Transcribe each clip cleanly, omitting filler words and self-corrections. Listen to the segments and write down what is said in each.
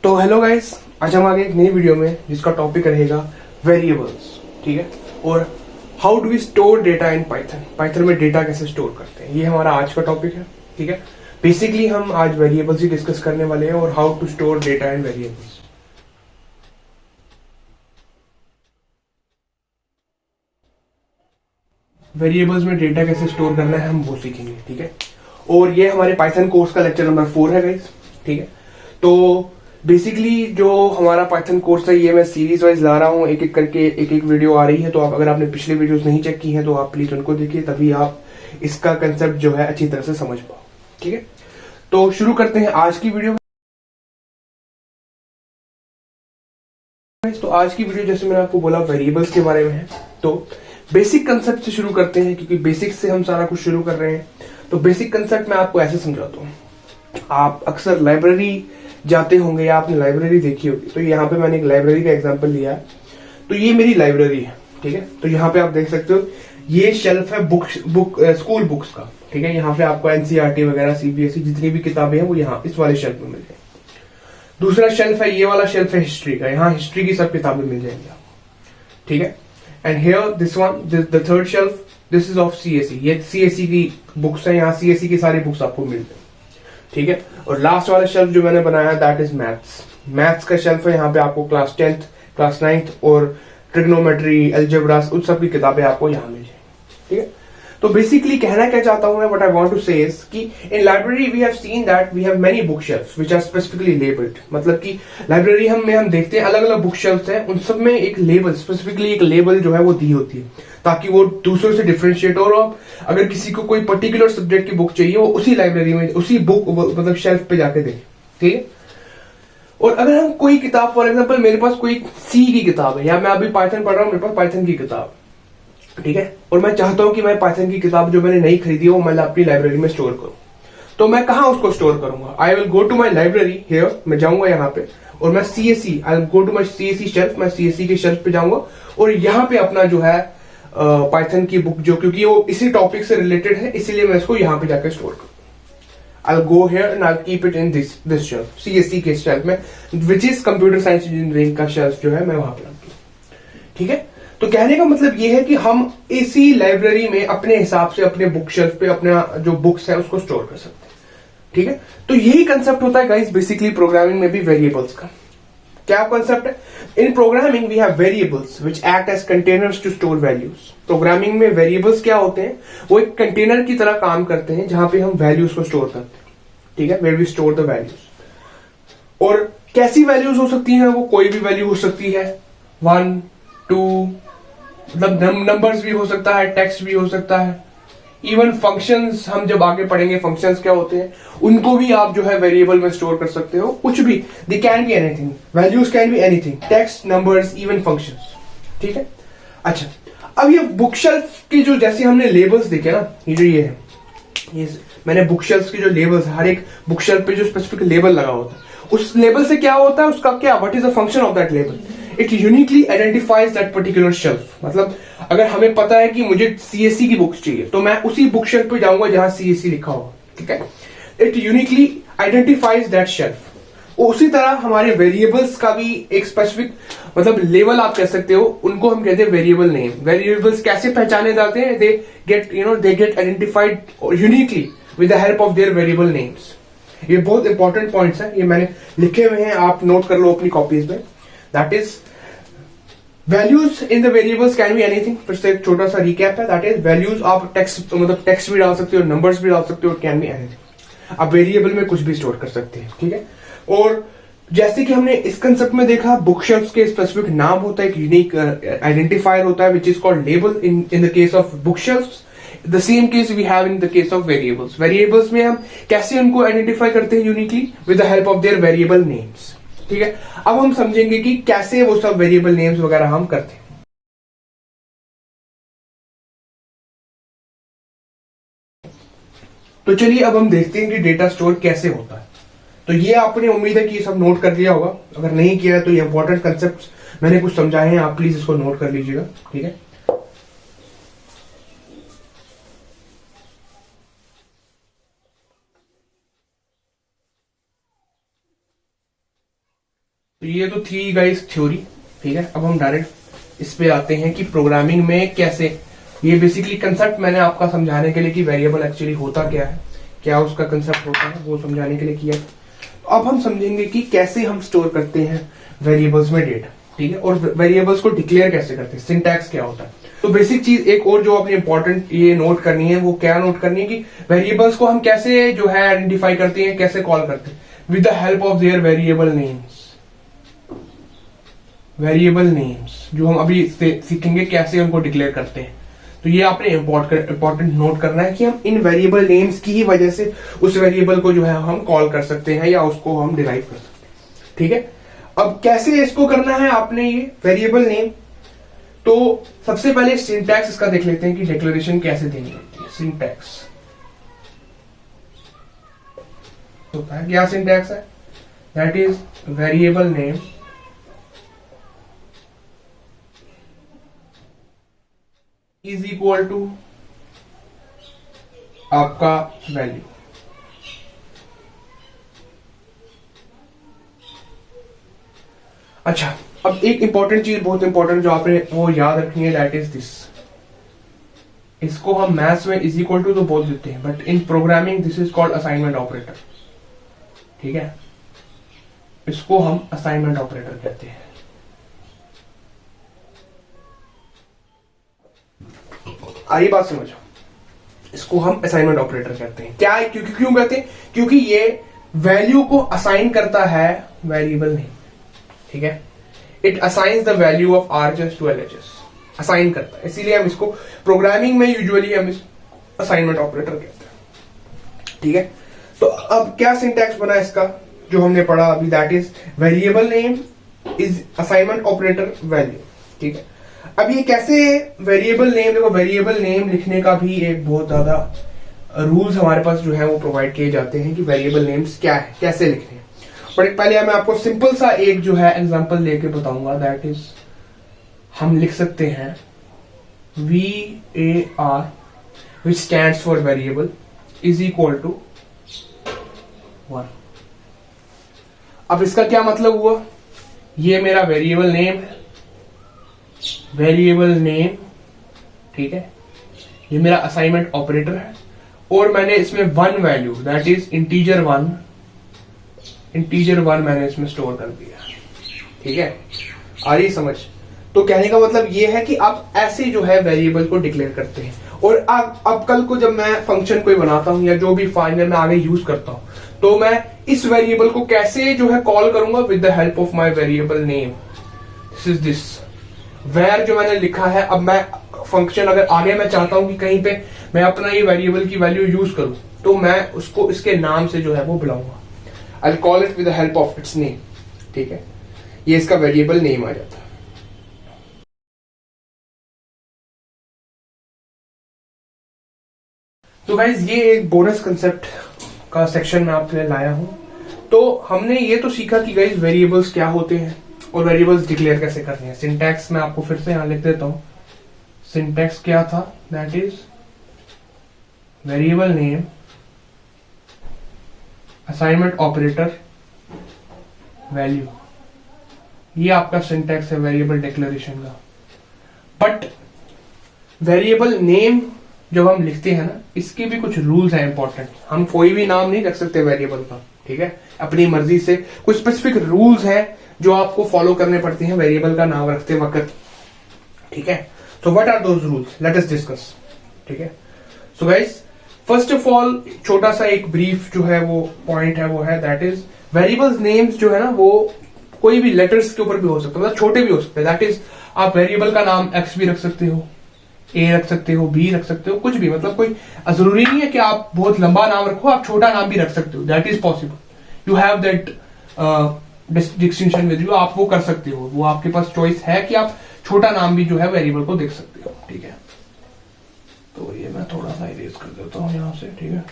तो hello guys, आज हम आ गए एक नई वीडियो में जिसका टॉपिक रहेगा वेरिएबल्स। ठीक है, और how do we store data in Python. Python में डेटा कैसे स्टोर करते हैं, ये हमारा आज का टॉपिक है। ठीक है, बेसिकली हम आज वेरिएबल्स ही डिस्कस करने वाले हैं और how to store data in variables. Variables में डेटा कैसे स्टोर करना है हम वो सीखेंगे। ठीक है, और ये हमारे पाइथन कोर्स का लेक्चर नंबर 4 है गाइस। ठीक है, तो बेसिकली जो हमारा पाइथन कोर्स है ये मैं सीरीज वाइज ला रहा हूँ, एक एक करके एक एक वीडियो आ रही है। तो आप अगर आपने पिछले वीडियोस नहीं चेक की हैं तो आप प्लीज उनको देखिए, तभी आप इसका कंसेप्ट जो है अच्छी तरह से समझ पाओ। ठीक है, तो शुरू करते हैं आज की वीडियो। तो आज की वीडियो जैसे मैंने आपको बोला वेरिएबल्स के बारे में है। तो बेसिक कंसेप्ट से शुरू करते हैं, क्योंकि बेसिक से हम सारा कुछ शुरू कर रहे हैं। तो बेसिक कंसेप्ट मैं आपको ऐसे समझाता हूँ। आप अक्सर लाइब्रेरी जाते होंगे या आपने लाइब्रेरी देखी होगी। तो यहाँ पे मैंने एक लाइब्रेरी का एग्जांपल लिया है। तो ये मेरी लाइब्रेरी है। ठीक है, तो यहाँ पे आप देख सकते हो ये शेल्फ है स्कूल बुक्स का। ठीक है, यहाँ पे आपको एनसीईआरटी वगैरह सीबीएसई जितनी भी किताबें हैं वो यहाँ इस वाले शेल्फ में मिल जाएगी। दूसरा शेल्फ है, ये वाला शेल्फ है हिस्ट्री का। यहाँ हिस्ट्री की सब किताबें मिल जाएंगी आपको। ठीक है, and here this one the third shelf, this is of CSE. ये सीएसई की बुक्स है, यहाँ सीएसई की सारी बुक्स आपको मिल जाएंगी। ठीक है, और लास्ट वाला शेल्फ जो मैंने बनाया दैट इज मैथ्स। मैथ्स का शेल्फ है, यहाँ पे आपको क्लास 10th, क्लास 9th और ट्रिग्नोमेट्री, अलजेब्रास उन सब की किताबें आपको यहाँ मिल जाएंगी। ठीक है, तो बेसिकली कहना क्या चाहता हूं मैं, what I want to say is कि in library we have seen that we have many book shelves which are specifically labelled. मतलब कि लाइब्रेरी हम देखते हैं अलग अलग बुक शेल्फ्स हैं, उन सब में एक लेबल, स्पेसिफिकली एक लेबल जो है वो दी होती है ताकि वो दूसरों से डिफरेंशिएट हो। और अगर किसी को कोई पर्टिकुलर सब्जेक्ट की बुक चाहिए वो उसी लाइब्रेरी में उसी बुक मतलब शेल्फ पे जाके देखे। ठीक है, और अगर हम कोई किताब, फॉर एग्जाम्पल मेरे पास कोई सी की किताब है या मैं अभी पाइथन पढ़ रहा हूँ, मेरे पास पाइथन की किताब। ठीक है, और मैं चाहता हूं कि मैं पाइथन की किताब जो मैंने नहीं खरीदी वो मैं अपनी लाइब्रेरी में स्टोर करूं। तो मैं कहां उसको स्टोर करूंगा? I will go to my library here. मैं जाऊंगा यहाँ पे और मैं CSC, I will go to my CSC shelf. मैं सीएससी के शेल्फ पे जाऊंगा और यहाँ पे अपना जो है पाइथन की बुक, जो क्योंकि वो इसी टॉपिक से रिलेटेड है इसीलिए मैं इसको यहाँ पे जाकर स्टोर करूँ। आई will go here and I keep it in this shelf, CSC के शेल्फ में, which is computer science engineering का शेल्फ जो है मैं वहां पे रखूंगा। ठीक है, तो कहने का मतलब यह है कि हम इसी लाइब्रेरी में अपने हिसाब से अपने बुक शेल्फ पे अपना जो बुक्स है उसको स्टोर कर सकते हैं। ठीक है, तो यही कंसेप्ट होता है गाइस बेसिकली प्रोग्रामिंग में भी वेरिएबल्स का। क्या कंसेप्ट है? In programming we have variables which act as containers to store values. Programming में वेरिएबल्स क्या होते हैं? वो एक कंटेनर की तरह काम करते हैं जहां पे हम वैल्यूज को स्टोर करते हैं। ठीक है, where we store the values. और कैसी वैल्यूज हो सकती हैं? वो कोई भी वैल्यू हो सकती है, 1 2, मतलब नंबर्स भी हो सकता है, टेक्स्ट भी हो सकता है, इवन फंक्शंस। हम जब आगे पढ़ेंगे फंक्शंस क्या होते हैं उनको भी आप जो है वेरिएबल में स्टोर कर सकते हो। कुछ भी, they can be anything, values can be anything, text, numbers, even functions. ठीक है, अच्छा अब ये बुक शेल्फ की जो जैसे हमने लेबल्स देखे ना, ये जो ये है, ये मैंने बुक शेल्फ की जो लेबल्स, हर एक बुक शेल्फ पे जो स्पेसिफिक लेबल लगा होता है, उस लेबल से क्या होता है, उसका क्या, what is the function of that label? It uniquely identifies that particular shelf. मतलब अगर हमें पता है कि मुझे सीएससी की बुक्स चाहिए तो मैं उसी बुक शेल्फ पे जाऊंगा जहां सीएससी लिखा होगा। ठीक है, it uniquely identifies that shelf. उसी तरह हमारे वेरिएबल्स का भी एक स्पेसिफिक मतलब लेवल आप कह सकते हो, उनको हम कहते हैं वेरिएबल नेम। वेरिएबल्स कैसे पहचाने जाते हैं? They get identified uniquely with the help of their variable names. ये बहुत इंपॉर्टेंट पॉइंट्स है, ये मैंने लिखे हुए हैं, आप नोट कर लो अपनी कॉपीज में। That is values in the variables can be anything. फिर से एक छोटा सा रिकैप है, दैट इज वैल्यूज आप टेक्स्ट मतलब टेक्स्ट भी डाल सकते हो, नंबर्स भी डाल सकते हो, कैन बी एनीथिंग। आप वेरिएबल में कुछ भी स्टोर कर सकते हैं। ठीक है, और जैसे कि हमने इस कंसेप्ट में देखा, बुक शेल्फ्स के स्पेसिफिक नाम होता है, एक यूनिक आइडेंटिफायर होता है which is called label in the case of book shelves. The same case we have in the case of variables. Variables में हम कैसे उनको आइडेंटिफाई करते हैं uniquely? With the help of their variable names. ठीक है, अब हम समझेंगे कि कैसे वो सब वेरिएबल नेम्स वगैरह हम करते हैं। तो चलिए अब हम देखते हैं कि डेटा स्टोर कैसे होता है। तो ये आपने, उम्मीद है कि ये सब नोट कर लिया होगा। अगर नहीं किया तो ये इंपॉर्टेंट कंसेप्ट मैंने कुछ समझाए हैं, आप प्लीज इसको नोट कर लीजिएगा। ठीक है, तो ये तो थी गाइस थ्योरी, ठीक है। अब हम डायरेक्ट इस पे आते हैं कि प्रोग्रामिंग में कैसे, ये बेसिकली कंसेप्ट मैंने आपका समझाने के लिए कि वेरिएबल एक्चुअली होता क्या है, क्या उसका कंसेप्ट होता है, वो समझाने के लिए किया। तो अब हम समझेंगे कि कैसे हम स्टोर करते हैं वेरिएबल्स में डेटा, ठीक है, और वेरिएबल्स को डिक्लेयर कैसे करते हैं, सिंटैक्स क्या होता है। तो बेसिक चीज एक और जो अपनी इंपॉर्टेंट ये नोट करनी है, वो क्या नोट करनी है कि वेरिएबल्स को हम कैसे जो है आइडेंटिफाई करते हैं, कैसे कॉल करते हैं, with the help of their variable names. Variable names जो हम अभी सीखेंगे कैसे उनको डिक्लेयर करते हैं। तो ये आपने इंपॉर्टेंट नोट करना है कि हम इन वेरिएबल नेम्स की ही वजह से उस वेरिएबल को जो है हम कॉल कर सकते हैं या उसको हम डिराइव कर सकते हैं, ठीक है। अब कैसे इसको करना है आपने ये वेरिएबल नेम, तो सबसे पहले सिंटैक्स इसका देख लेते हैं कि डिक्लेरेशन कैसे देनी होती है। सिंटैक्स होता है, क्या सिंटैक्स है, that is variable name is equal to आपका वैल्यू। अच्छा, अब एक इंपॉर्टेंट चीज, बहुत इंपॉर्टेंट जो आपने वो याद रखनी है, दैट इज दिस। इसको हम मैथ्स में इज इक्वल टू तो बोल देते हैं, but in programming this is called assignment operator, ठीक है। इसको हम असाइनमेंट ऑपरेटर कहते हैं। आई बात समझो, इसको हम असाइनमेंट ऑपरेटर कहते हैं। क्या है, क्योंकि क्यों कहते हैं, क्योंकि ये वैल्यू को असाइन करता है वेरिएबल नेम, ठीक है। It assigns the value of RHS to LHS, assign करता है, इसीलिए हम इसको प्रोग्रामिंग में यूजुअली हम इस असाइनमेंट ऑपरेटर कहते हैं, ठीक है। तो अब क्या सिंटैक्स बना इसका जो हमने पढ़ा अभी, that is variable name is assignment operator value, ठीक है। अब ये कैसे वेरिएबल नेम, देखो वेरिएबल नेम लिखने का भी एक बहुत ज्यादा रूल्स हमारे पास जो है वो प्रोवाइड किए जाते हैं कि वेरिएबल नेम्स क्या है, कैसे लिखने हैं। बट पहले मैं आपको सिंपल सा एक जो है एग्जांपल लेके बताऊंगा, दैट इज हम लिख सकते हैं VAR which stands for variable is equal to 1। अब इसका क्या मतलब हुआ, ये मेरा वेरिएबल नेम है, वेरिएबल नेम, ठीक है, ये मेरा असाइनमेंट ऑपरेटर है, और मैंने इसमें one value that is integer one मैंने इसमें स्टोर कर दिया, ठीक है। आ रही समझ। तो कहने का मतलब ये है कि आप ऐसे जो है वेरिएबल को डिक्लेयर करते हैं, और अब कल को जब मैं फंक्शन कोई बनाता हूं या जो भी फाइनल में आगे यूज करता हूं, तो मैं इस वेरिएबल को कैसे जो है कॉल करूंगा, with the help of my variable name. This is this where जो मैंने लिखा है। अब मैं फंक्शन अगर आगे मैं चाहता हूं कि कहीं पे मैं अपना ये वेरिएबल की वैल्यू यूज करूं, तो मैं उसको इसके नाम से जो है वो बुलाऊंगा। I will call it with the help of its name, ठीक है। ये इसका वेरिएबल नेम आ जाता है। तो गाइज ये एक बोनस कंसेप्ट का सेक्शन मैं आपके लिए लाया हूं। तो हमने ये तो सीखा कि गाइज वेरिएबल्स क्या होते हैं और वेरिएबल्स डिक्लेयर कैसे करने हैं। सिंटैक्स मैं आपको फिर से यहां लिख देता हूं। सिंटैक्स क्या था, that is variable name assignment operator value. ये आपका सिंटैक्स है वेरिएबल डिक्लेरेशन का। बट वेरिएबल नेम जब हम लिखते हैं ना, इसके भी कुछ रूल्स हैं इंपॉर्टेंट। हम कोई भी नाम नहीं रख सकते वेरिएबल का, ठीक है, अपनी मर्जी से। कुछ स्पेसिफिक रूल्स हैं जो आपको फॉलो करने पड़ते हैं वेरिएबल का नाम रखते वक्त, ठीक है। So what are those rules, let us discuss, ठीक है। So guys, first of all छोटा सा एक ब्रीफ जो है वो पॉइंट है, वो है दैट इज वेरिएबल्स नेम्स जो है ना, वो कोई भी लेटर्स के ऊपर भी हो सकता है, मतलब छोटे भी हो सकते हैं। दैट इज आप वेरिएबल का नाम एक्स भी रख सकते हो, ए रख सकते हो, बी रख सकते हो, कुछ भी, मतलब कोई जरूरी नहीं है कि आप बहुत लंबा नाम रखो, आप छोटा नाम भी रख सकते हो, that is possible. You have that distinction with you, आप वो कर सकते हो, वो आपके पास चॉइस है कि आप छोटा नाम भी जो है वेरिएबल को देख सकते हो, ठीक है। तो ये मैं थोड़ा सा इरेज कर देता हूं यहां से, ठीक है,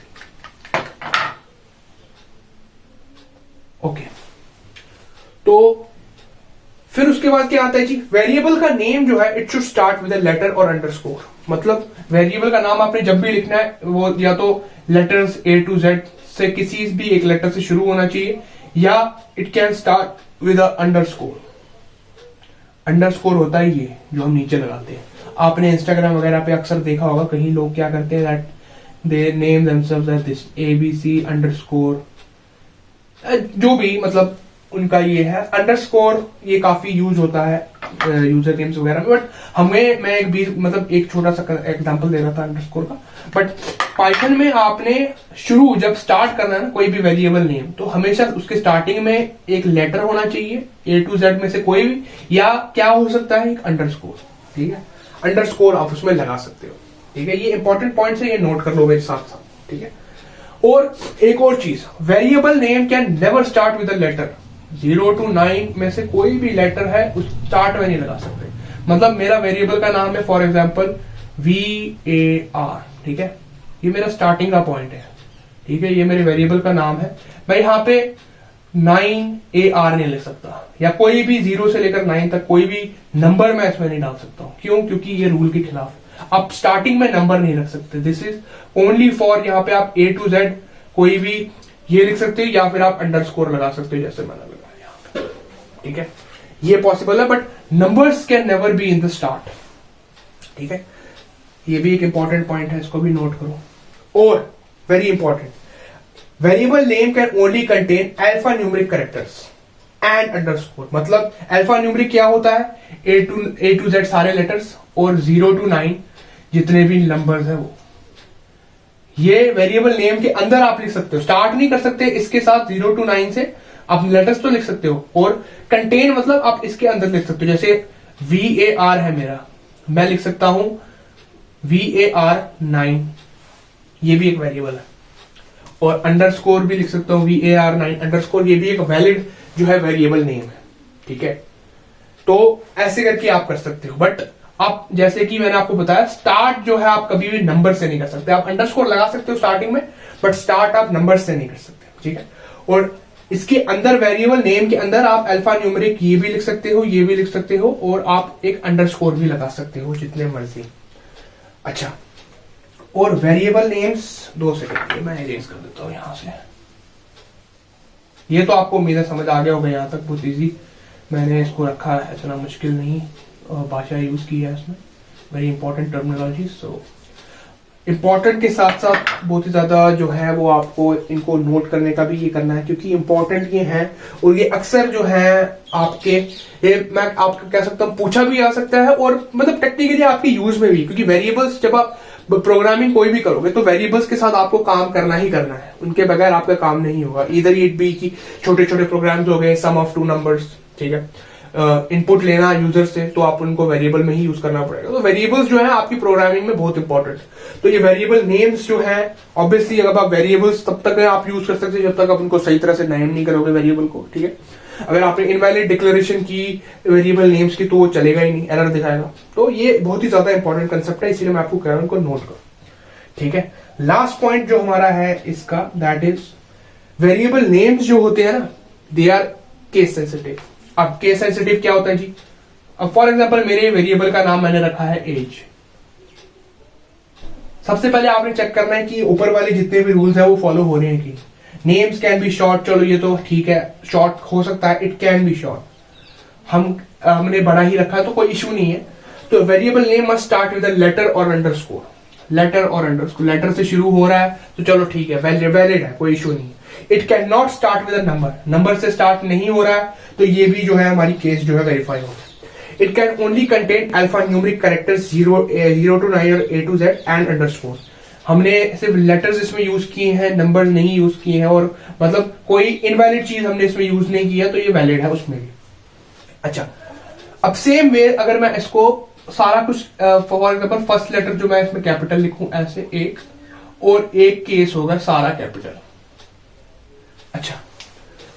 ओके। तो फिर उसके बाद क्या आता है जी, वेरिएबल का नेम जो है it should start with a letter और अंडरस्कोर। मतलब वेरिएबल का नाम आपने जब भी लिखना है, वो या तो लेटर्स A to Z से किसी भी एक लेटर से शुरू होना चाहिए, या it can start with a underscore. Underscore होता है ये जो हम नीचे लगाते हैं। आपने इंस्टाग्राम वगैरह पे अक्सर देखा होगा, कहीं लोग क्या करते हैं that they name themselves as this ABC underscore, जो भी मतलब उनका ये है अंडरस्कोर, ये काफी यूज होता है यूजर नेम्स वगैरह में। बट हमें मैं एक छोटा सा एग्जांपल दे रहा था अंडरस्कोर का। बट पाइथन में आपने शुरू जब स्टार्ट करना है ना कोई भी वेरिएबल नेम, तो हमेशा उसके स्टार्टिंग में एक लेटर होना चाहिए A to Z में से कोई भी, या क्या हो सकता है एक अंडरस्कोर। ठीक है, अंडरस्कोर आप उसमें लगा सकते हो। ठीक है, ये इंपॉर्टेंट पॉइंट है, ये नोट कर लो मेरे साथ साथ। ठीक है, और एक और चीज, variable name can never start with a letter. 0 to 9 में से कोई भी लेटर है उस स्टार्ट में नहीं लगा सकते। मतलब मेरा वेरिएबल का नाम है फॉर एग्जांपल VAR। ठीक है, ये मेरा स्टार्टिंग का पॉइंट है। ठीक है, ये मेरे वेरिएबल का नाम है। मैं यहाँ पे 9AR नहीं लिख सकता, या कोई भी 0 से लेकर 9 तक कोई भी नंबर मैं इसमें नहीं डाल सकता हूँ। क्यों? क्योंकि ये रूल के खिलाफ है। आप स्टार्टिंग में नंबर नहीं रख सकते। दिस इज ओनली फॉर, यहाँ पे आप A to Z कोई भी ये लिख सकते हो, या फिर आप अंडरस्कोर लगा सकते हो जैसे मैंने लगाया यहाँ पे। ठीक है, ये पॉसिबल है, but numbers can never be in the start. ठीक है, ये भी एक इंपॉर्टेंट पॉइंट है, इसको भी नोट करो। और very important, variable name can only contain alpha numeric characters and underscore. मतलब अल्फा न्यूमेरिक क्या होता है? A to Z सारे लेटर्स, और 0 to 9 जितने भी नंबर्स है वो। ये वेरिएबल नेम के अंदर आप लिख सकते हो, स्टार्ट नहीं कर सकते इसके साथ 0 to 9 से। आप लेटर्स तो लिख सकते हो, और कंटेन मतलब आप इसके अंदर लिख सकते हो। जैसे VAR है मेरा, मैं लिख सकता हूं VAR 9, ये भी एक वेरिएबल है। और अंडरस्कोर भी लिख सकता हूं VAR 9 अंडरस्कोर, ये भी एक वैलिड जो है वेरिएबल नेम है। ठीक है, तो ऐसे करके आप कर सकते हो। बट आप जैसे कि मैंने आपको बताया, स्टार्ट जो है आप कभी भी नंबर से नहीं कर सकते। आप अंडरस्कोर लगा सकते हो स्टार्टिंग में, बट स्टार्ट आप नंबर से नहीं कर सकते। ठीक है, और इसके अंदर वेरिएबल नेम के अंदर आप अल्फा न्यूमेरिक ये भी लिख सकते हो, ये भी लिख सकते हो, और आप एक अंडरस्कोर भी लगा सकते हो जितने मर्जी। अच्छा, और वेरिएबल नेम्स, 2 सेकंड मैं इरेज कर देता हूं यहां से। ये तो आपको उम्मीद है समझ आ गया होगा यहाँ तक, बहुत इजी मैंने इसको रखा है, इतना मुश्किल नहीं भाषा यूज की है इसमें। Very important terminology. So important के साथ साथ बहुत ही ज्यादा जो है वो आपको इनको नोट करने का भी ये करना है, क्योंकि इंपॉर्टेंट ये है, और ये अक्सर जो है आपके ये मैं आपको कह सकता हूँ पूछा भी आ सकता है, और मतलब टेक्निकली आपके यूज में भी। क्योंकि वेरिएबल्स जब आप प्रोग्रामिंग कोई भी करोगे तो वेरिएबल्स के साथ आपको काम करना ही करना है, उनके बगैर आपका काम नहीं होगा। इधर इट बी की छोटे छोटे प्रोग्राम्स हो गए, सम ऑफ 2 नंबर्स। ठीक है, इनपुट लेना यूजर से, तो आप उनको वेरिएबल में ही यूज करना पड़ेगा। तो वेरिएबल्स जो है आपकी प्रोग्रामिंग में बहुत इंपॉर्टेंट। तो ये वेरिएबल नेम्स जो है, ऑब्वियसली अगर आप वेरिएबल्स तब तक आप यूज कर सकते हैं जब तक आप उनको सही तरह से नेम नहीं करोगे वेरिएबल को। ठीक है, अगर आपने इनवैलिड डिक्लेरेशन की वेरिएबल नेम्स की तो वो चलेगा ही नहीं, एरर दिखाएगा। तो ये बहुत ही ज्यादा इंपॉर्टेंट कंसेप्ट है, इसीलिए मैं आपको कह रहा हूं, उनको नोट करो। ठीक है, लास्ट पॉइंट जो हमारा है इसका, दैट इज वेरिएबल नेम्स जो होते हैं ना, दे आर केस सेंसिटिव। अब केस सेंसिटिव क्या होता है जी? अब फॉर एग्जांपल मेरे वेरिएबल का नाम मैंने रखा है एज। सबसे पहले आपने चेक करना है कि ऊपर वाले जितने भी रूल्स है वो फॉलो हो रहे हैं कि नेम्स कैन बी शॉर्ट। चलो ये तो ठीक है, शॉर्ट हो सकता है, इट कैन बी शॉर्ट। हमने बड़ा ही रखा है तो कोई इशू नहीं है। तो variable name must start with letter और अंडरस्कोर। लेटर और अंडरस्कोर, लेटर से शुरू हो रहा है तो चलो ठीक है, वैलिड है, कोई इशू नहीं है। It can not start with number, number से स्टार्ट नहीं हो रहा है तो ये भी जो है हमारी केस जो है वेरीफाई होगा। It can only contain alpha numeric characters 0 to 9 और A to Z and underscore. हमने सिर्फ लेटर्स इसमें यूज किए हैं, नंबर नहीं यूज किए हैं, और मतलब कोई इनवैलिड चीज हमने इसमें यूज नहीं किया, तो ये वैलिड है उसमें भी। अच्छा, अब सेम वे अगर मैं इसको सारा कुछ फॉर एग्जाम्पल फर्स्ट लेटर जो मैं इसमें कैपिटल लिखूं ऐसे एक, और एक केस होगा सारा कैपिटल। अच्छा,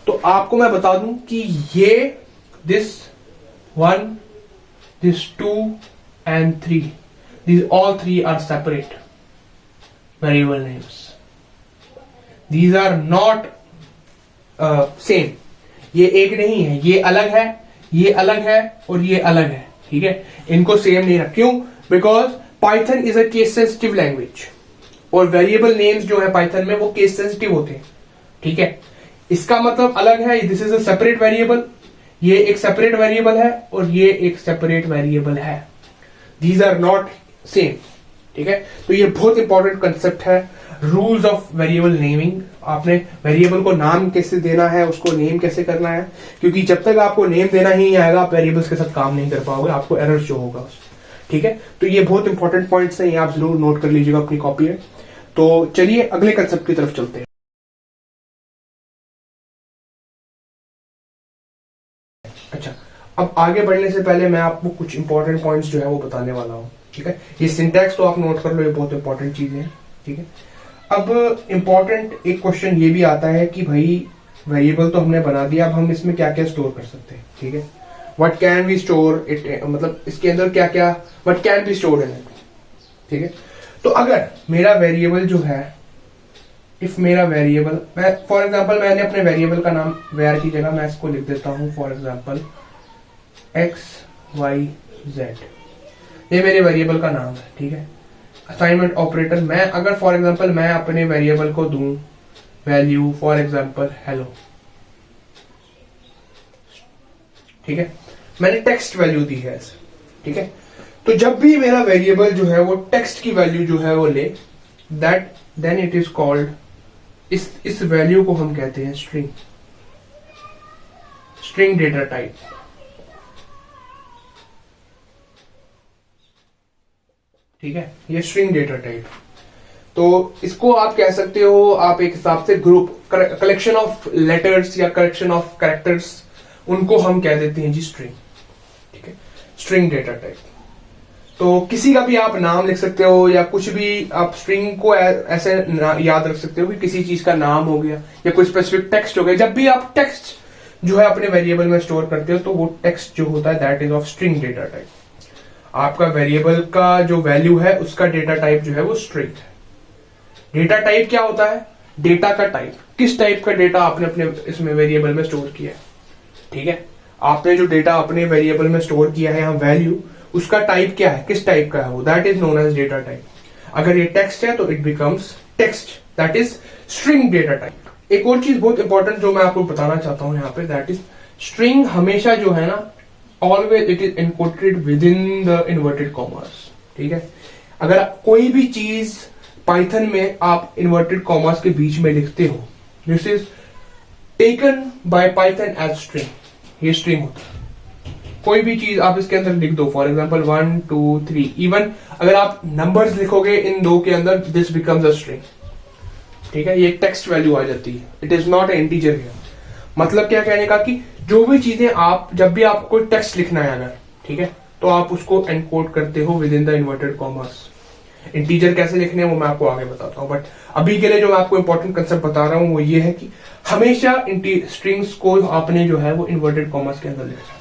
तो आपको मैं बता दूं कि ये this 1, this 2 and 3, these all 3 are separate variable names. These are not same. ये एक नहीं है, ये अलग है, ये अलग है, और ये अलग है। ठीक है, इनको सेम नहीं रख। क्यों? Because Python is a case sensitive language, और वेरिएबल नेम्स जो है पाइथन में वो केस सेंसिटिव होते हैं। ठीक है, इसका मतलब अलग है, this is a separate variable, ये एक सेपरेट वेरिएबल है और ये एक सेपरेट वेरिएबल है, दीज आर नॉट सेम। ठीक है, तो ये बहुत इंपॉर्टेंट कंसेप्ट है, रूल्स ऑफ वेरिएबल नेमिंग। आपने वेरिएबल को नाम कैसे देना है, उसको नेम कैसे करना है, क्योंकि जब तक आपको नेम देना ही नहीं आएगा आप वेरिएबल्स के साथ काम नहीं कर पाओगे, आपको एरर शो होगा। ठीक है, तो ये बहुत इंपॉर्टेंट पॉइंट्स हैं, ये आप जरूर नोट कर लीजिएगा अपनी कॉपी में। तो चलिए अगले कंसेप्ट की तरफ चलते हैं। अच्छा, अब आगे बढ़ने से पहले मैं आपको कुछ इंपॉर्टेंट पॉइंट्स जो है वो बताने वाला हूँ। ठीक है, ये सिंटैक्स तो आप नोट कर लो, ये बहुत इंपॉर्टेंट चीजें हैं। ठीक है, अब इंपॉर्टेंट एक क्वेश्चन ये भी आता है कि भाई वेरिएबल तो हमने बना दिया, अब हम इसमें क्या क्या स्टोर कर सकते हैं। ठीक है, what can we store it, मतलब इसके अंदर क्या क्या what can be stored in it. ठीक है, तो अगर मेरा वेरिएबल जो है, इफ मेरा वेरिएबल, मैं फॉर एग्जांपल मैंने अपने वेरिएबल का नाम वेर की जगह मैं इसको लिख देता हूं फॉर एग्जांपल XYZ, ये मेरे वेरिएबल का नाम है। ठीक है, असाइनमेंट ऑपरेटर, मैं अगर फॉर एग्जांपल मैं अपने वेरिएबल को दूं वैल्यू फॉर एग्जांपल हेलो। ठीक है, मैंने टेक्स्ट वैल्यू दी है ऐसे। ठीक है, तो जब भी मेरा वेरिएबल जो है वो टेक्स्ट की वैल्यू जो है वो ले, that then it is called, इस वैल्यू को हम कहते हैं स्ट्रिंग, स्ट्रिंग डेटा टाइप। ठीक है, ये स्ट्रिंग डेटा टाइप, तो इसको आप कह सकते हो, आप एक हिसाब से ग्रुप, कलेक्शन ऑफ लेटर्स या कलेक्शन ऑफ कैरेक्टर्स, उनको हम कह देते हैं जी स्ट्रिंग। ठीक है, स्ट्रिंग डेटा टाइप। तो किसी का भी आप नाम लिख सकते हो या कुछ भी, आप स्ट्रिंग को ऐसे याद रख सकते हो कि किसी चीज का नाम हो गया या कोई स्पेसिफिक टेक्स्ट हो गया। जब भी आप टेक्स्ट जो है अपने वेरिएबल में स्टोर करते हो तो वो टेक्स्ट जो होता है that is of string data type. आपका वेरिएबल का जो वैल्यू है उसका डेटा टाइप जो है वो स्ट्रिंग है। डेटा टाइप क्या होता है? डेटा का टाइप, किस टाइप का डेटा आपने अपने इसमें वेरिएबल में स्टोर किया है। ठीक है, आपने जो डेटा अपने वेरिएबल में स्टोर किया है यहाँ वैल्यू, उसका टाइप क्या है, किस टाइप का है वो, that is known as data type. अगर ये टेक्स्ट है तो it becomes text, that is string data type. एक और चीज बहुत इंपॉर्टेंट जो मैं आपको बताना चाहता हूं यहाँ पे, दैट इज स्ट्रिंग हमेशा जो है ना, always it is encoded with in the inverted commas. ठीक है, अगर कोई भी चीज पाइथन में आप इन्वर्टेड कॉमर्स के बीच में लिखते हो, this is taken by Python as string, ये स्ट्रिंग होता है। कोई भी चीज आप इसके अंदर लिख दो, फॉर एग्जाम्पल 1 2 3, इवन अगर आप नंबर्स लिखोगे इन दो के अंदर, दिस बिकम्स अ स्ट्रिंग। ठीक है, ये एक टेक्स्ट वैल्यू आ जाती है, it is not a integer here. मतलब क्या कहने का कि जो भी चीजें आप, जब भी आपको कोई टेक्स्ट लिखना है अगर, ठीक है, तो आप उसको एनकोड करते हो with in the inverted commas. Integer कैसे लिखने हैं वो मैं आपको आगे बताता हूं, बट अभी के लिए जो मैं आपको इंपॉर्टेंट कंसेप्ट बता रहा हूं वो ये है कि हमेशा स्ट्रिंग्स को आपने जो है वो इन्वर्टेड कॉमर्स के अंदर लिखना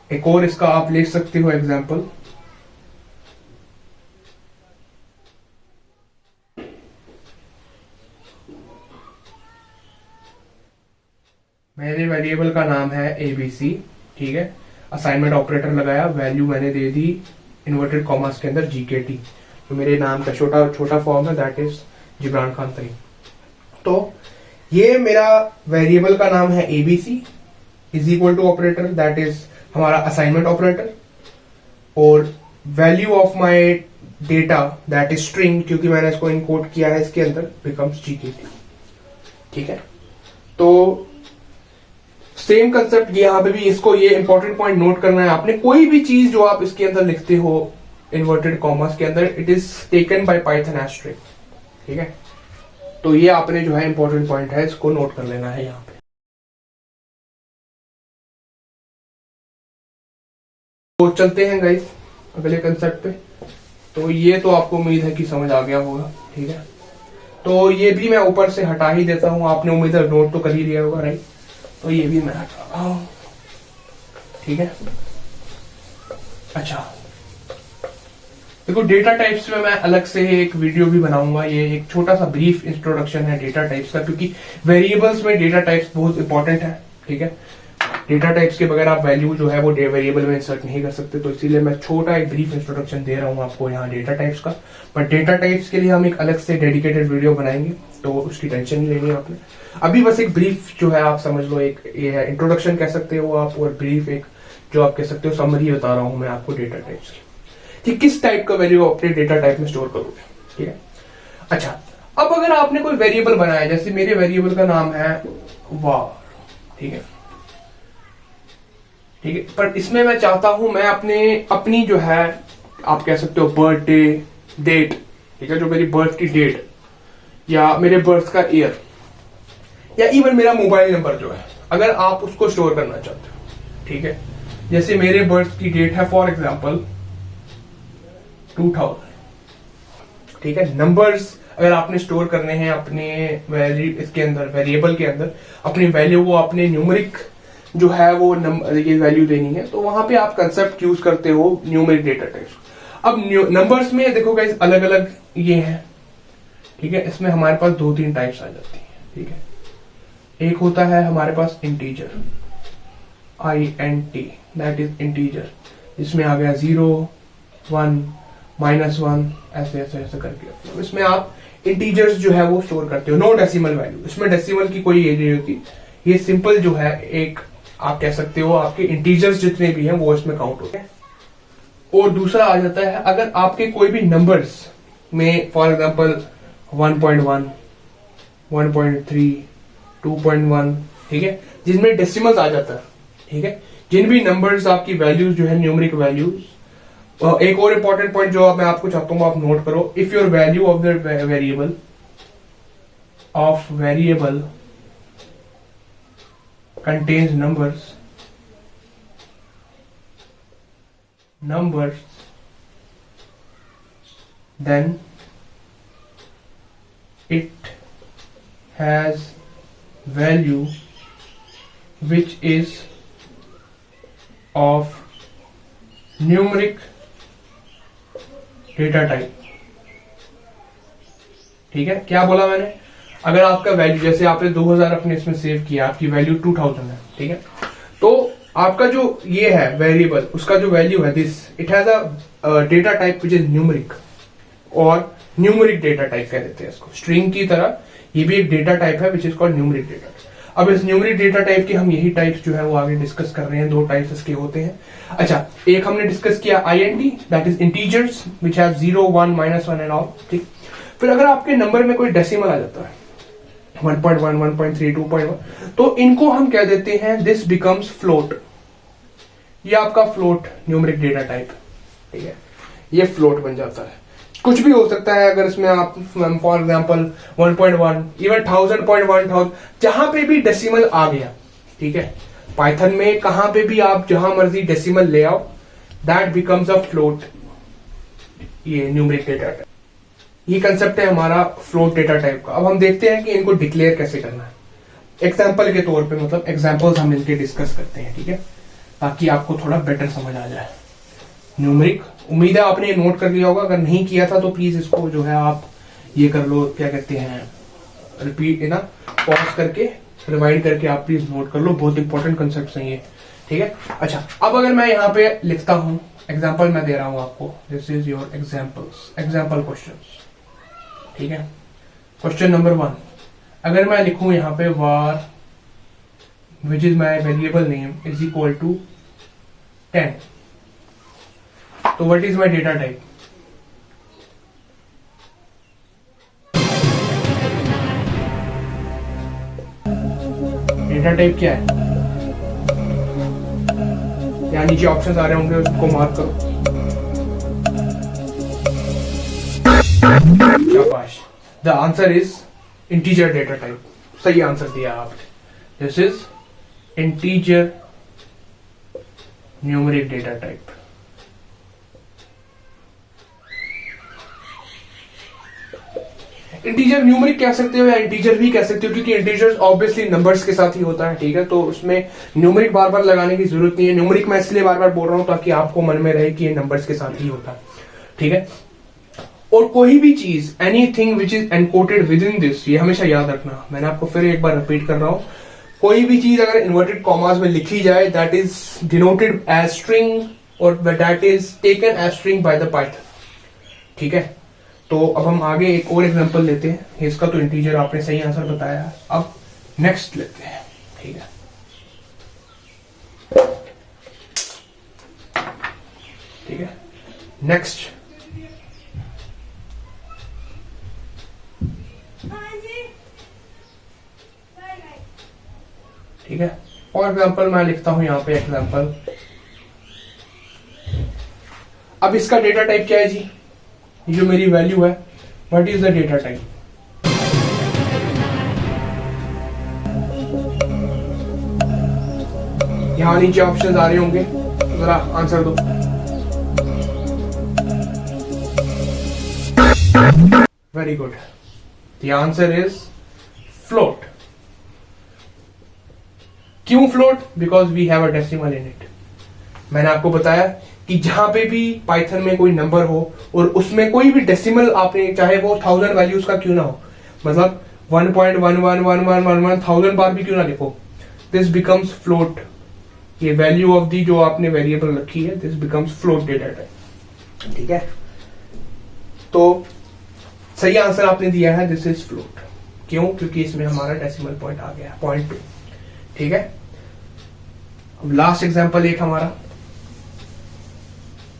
है। एक और इसका आप ले सकते हो एग्जाम्पल, मेरे वेरिएबल का नाम है ABC। ठीक है, असाइनमेंट ऑपरेटर लगाया, वैल्यू मैंने दे दी इन्वर्टेड कॉमर्स के अंदर GKT, तो मेरे नाम का छोटा फॉर्म है, दैट इज जिब्रान खान 3। तो ये मेरा वेरिएबल का नाम है ABC is equal to operator, that is हमारा असाइनमेंट ऑपरेटर, और value of my data that is string, क्योंकि मैंने इसको इनकोड किया है इसके अंदर, बिकम्स GKT। ठीक है, तो सेम कंसेप्ट यहां पे भी, इसको ये इंपॉर्टेंट पॉइंट नोट करना है आपने, कोई भी चीज जो आप इसके अंदर लिखते हो इन्वर्टेड कॉमर्स के अंदर, it is taken by Python as string. ठीक है, तो ये आपने जो है इंपॉर्टेंट पॉइंट है, इसको नोट कर लेना है यहां पे। तो चलते हैं गाइस अगले कंसेप्ट पे। तो ये तो आपको उम्मीद है कि समझ आ गया होगा। ठीक है, तो ये भी मैं ऊपर से हटा ही देता हूं, आपने उम्मीद है नोट तो कर ही लिया होगा, राइट। तो ये भी मैं हटा रहा हूं। ठीक है, अच्छा देखो, डेटा टाइप्स में मैं अलग से एक वीडियो भी बनाऊंगा, ये एक छोटा सा ब्रीफ इंट्रोडक्शन है डेटा टाइप्स का, क्योंकि वेरिएबल्स में डेटा टाइप्स बहुत इंपॉर्टेंट है। ठीक है, डेटा टाइप्स के बगैर आप वैल्यू जो है वो वेरिएबल में इंसर्ट नहीं कर सकते, तो इसीलिए मैं छोटा एक ब्रीफ इंट्रोडक्शन दे रहा हूं आपको यहाँ डेटा टाइप्स का। बट डेटा टाइप्स के लिए हम एक अलग से डेडिकेटेड वीडियो बनाएंगे, तो उसकी टेंशन नहीं लेनी है आपने। अभी बस एक ब्रीफ जो है आप समझ लो, एक ये है इंट्रोडक्शन कह सकते हो आप, और ब्रीफ एक जो आप कह सकते हो समरी बता रहा हूं मैं आपको डेटा टाइप्स की, कि किस टाइप का वैल्यू अपने डेटा टाइप में स्टोर करोगे। ठीक है, अच्छा अब अगर आपने कोई वेरिएबल बनाया, जैसे मेरे वेरिएबल का नाम है वार, ठीक है, ठीक है, पर इसमें मैं चाहता हूं मैं अपनी जो है आप कह सकते हो बर्थडे डेट, ठीक है, जो मेरी बर्थ की डेट या मेरे बर्थ का ईयर या इवन मेरा मोबाइल नंबर जो है, अगर आप उसको स्टोर करना चाहते हो, ठीक है, जैसे मेरे बर्थ की डेट है फॉर एग्जांपल 2000, ठीक है, नंबर्स अगर आपने स्टोर करने हैं अपने वैल्यू इसके अंदर, वेरिएबल के अंदर अपनी वैल्यू को अपने न्यूमेरिक जो है वो ये वैल्यू देनी है, तो वहां पे आप कंसेप्ट यूज करते हो न्यूमेरिक डेटा टाइप्स। अब नंबर्स में देखो गाइस अलग अलग ये है, ठीक है, इसमें हमारे पास 2-3 टाइप्स आ जाती है। ठीक है, एक होता है हमारे पास integer, INT, that is integer, जिसमें आ गया 0, 1, -1 ऐसे ऐसे ऐसे करके। इसमें आप इंटीजर्स जो है वो स्टोर करते हो, नो डेसिमल वैल्यू, इसमें डेसिमल की कोई एज नहीं होती, ये सिंपल जो है एक आप कह सकते हो आपके इंटीजर्स जितने भी हैं वो इसमें काउंट होते हैं। और दूसरा आ जाता है अगर आपके कोई भी नंबर्स में फॉर एग्जांपल 1.1, 1.3, 2.1, ठीक है, जिनमें डेसिमल्स आ जाता है, ठीक है, जिन भी नंबर्स आपकी वैल्यूज जो है न्यूमेरिक वैल्यूज। एक और इंपॉर्टेंट पॉइंट जो मैं आपको चाहता हूं आप नोट करो, if your value of the variable contains numbers, then it has value which is of numeric data type। ठीक है, क्या बोला मैंने, अगर आपका वैल्यू जैसे आपने 2000 अपने इसमें सेव किया, आपकी वैल्यू 2000 है, ठीक है, तो आपका जो ये है वेरिएबल उसका जो वैल्यू है this, it has a data type which is numeric, और न्यूमेरिक डेटा टाइप कह देते हैं इसको, स्ट्रिंग की तरह ये भी एक डेटा टाइप है which is called numeric data. अब इस न्यूमेरिक डेटा टाइप के हम यही टाइप्स जो है वो आगे डिस्कस कर रहे हैं, 2 टाइप्स इसके होते हैं। अच्छा, एक हमने डिस्कस किया INT, that is integers which have 0, 1, -1 and all. ठीक, फिर अगर आपके नंबर में कोई डेसिमल आ जाता है 1.1, 1.3, 2.1, तो इनको हम कह देते हैं दिस बिकम्स फ्लोट, ये आपका फ्लोट न्यूमेरिक डेटा टाइप, ठीक है, ये फ्लोट बन जाता है। कुछ भी हो सकता है, अगर इसमें आप फॉर एग्जांपल 1.1 इवन 1000.1000 जहां पे भी डेसिमल आ गया, ठीक है, पाइथन में कहां पे भी आप जहां मर्जी डेसिमल ले आओ, दैट बिकम्स अ फ्लोट, ये न्यूमेरिक डेटा टाइप। ये कंसेप्ट है हमारा फ्लोट डेटा टाइप का। अब हम देखते हैं कि इनको डिक्लेयर कैसे करना है, एग्जाम्पल के तौर पे, मतलब एग्जाम्पल्स हम इनके डिस्कस करते हैं, ठीक है, ताकि आपको थोड़ा बेटर समझ आ जाए न्यूमेरिक। उम्मीद है आपने नोट कर लिया होगा, अगर नहीं किया था तो प्लीज इसको जो है आप ये कर लो, क्या कहते हैं, रिपीट ना, पॉज करके रिवाइंड करके आप प्लीज नोट कर लो, बहुत इंपॉर्टेंट कंसेप्ट हैं ये, ठीक है। अच्छा, अब अगर मैं यहाँ पे लिखता हूं, एग्जाम्पल मैं दे रहा हूं आपको, this is your example questions, ठीक है। क्वेश्चन नंबर 1, अगर मैं लिखूं यहाँ पे var which is my variable name is equal to 10, तो what is my data type, data type क्या है, यहाँ नीचे ऑप्शन आ रहे होंगे उसको मार्क करो। शाबाश, the answer is integer data type, सही आंसर दिया आपने, this is integer numeric data type. Integer numeric कह सकते हो या इंटीजर भी कह सकते हो, क्योंकि इंटीजर्स ऑब्वियसली नंबर्स के साथ ही होता है, ठीक है, तो उसमें न्यूमेरिक बार बार लगाने की जरूरत नहीं है। न्यूमेरिक मैं इसलिए बार बार बोल रहा हूं ताकि आपको मन में रहे कि ये नंबर्स के साथ ही होता है, ठीक है। और कोई भी चीज, anything which is encoded with in this, ये हमेशा याद रखना, मैंने आपको फिर एक बार रिपीट कर रहा हूं, कोई भी चीज अगर इन्वर्टेड कॉमास में लिखी जाए that is denoted as string और that is taken as string by the Python, ठीक है। तो अब हम आगे एक और एग्जांपल लेते हैं, इसका तो इंटीजर आपने सही आंसर बताया। अब नेक्स्ट लेते हैं, ठीक है। ठीक है, नेक्स्ट ठीक है। फॉर एग्जाम्पल मैं लिखता हूं यहां पे एग्जाम्पल। अब इसका डेटा टाइप क्या है जी? ये जो मेरी वैल्यू है, what is the data type? यहां नीचे ऑप्शन आ रहे होंगे, जरा आंसर दो। Very good, the answer is float. क्यों float? Because we have a decimal in it. मैंने आपको बताया कि जहां पे भी पाइथन में कोई नंबर हो और उसमें कोई भी डेसिमल आपने, चाहे वो 1000 वैल्यूज का क्यों ना हो, मतलब 1.111111 बार भी क्यों ना लिखो, दिस बिकम्स फ्लोट। ये वैल्यू ऑफ दी जो आपने वेरिएबल रखी है, this becomes float data type. ठीक है, तो सही आंसर आपने दिया है, दिस इज फ्लोट। क्यों? क्योंकि इसमें हमारा डेसिमल पॉइंट आ गया, 0.2। ठीक है, अब लास्ट एग्जांपल एक हमारा,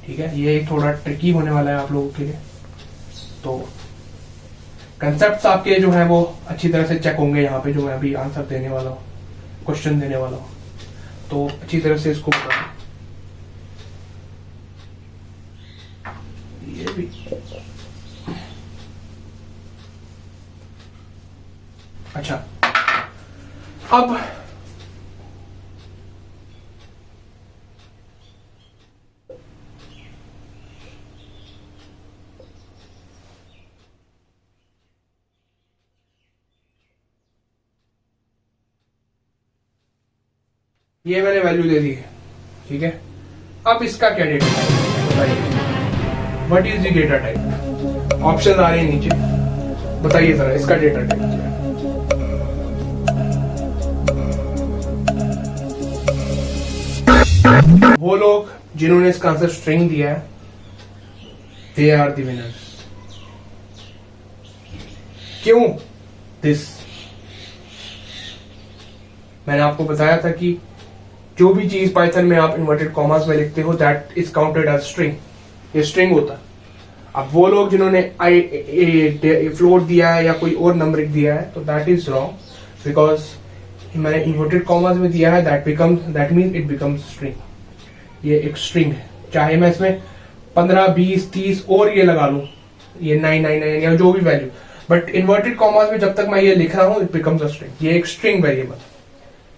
ठीक है, ये थोड़ा ट्रिकी होने वाला है आप लोगों के लिए, तो कंसेप्ट्स आपके जो है वो अच्छी तरह से चेक होंगे यहाँ पे, जो मैं अभी आंसर देने वाला हूँ, क्वेश्चन देने वाला हूँ, तो अच्छी तरह से इसको बता। ये भी अच्छा, अब ये मैंने वैल्यू दे दी है, ठीक है। अब इसका क्या डेटा टाइप है बताइए, what is the data type? Option आ रहे हैं नीचे, बताइए जरा इसका डेटा टाइप क्या है। वो लोग जिन्होंने इसका आंसर स्ट्रिंग दिया है, दे आर द विनर्स। क्यों? दिस, मैंने आपको बताया था कि जो भी चीज पाइथन में आप इन्वर्टेड कॉमास में लिखते हो, that is counted as string. ये स्ट्रिंग होता है। अब वो लोग जिन्होंने फ्लोट दिया है या कोई और नंबर दिया है, तो दैट इज रॉन्ग, बिकॉज मैंने इन्वर्टेड कॉमास में दिया है, that means it becomes string. ये एक स्ट्रिंग है, चाहे मैं इसमें 15, 20, 30 और ये लगा लूं, ये 999 या जो भी वैल्यू, बट इन्वर्टेड कॉमास में जब तक मैं ये लिख रहा हूं, इट बिकम्स अ स्ट्रिंग। ये एक string variable,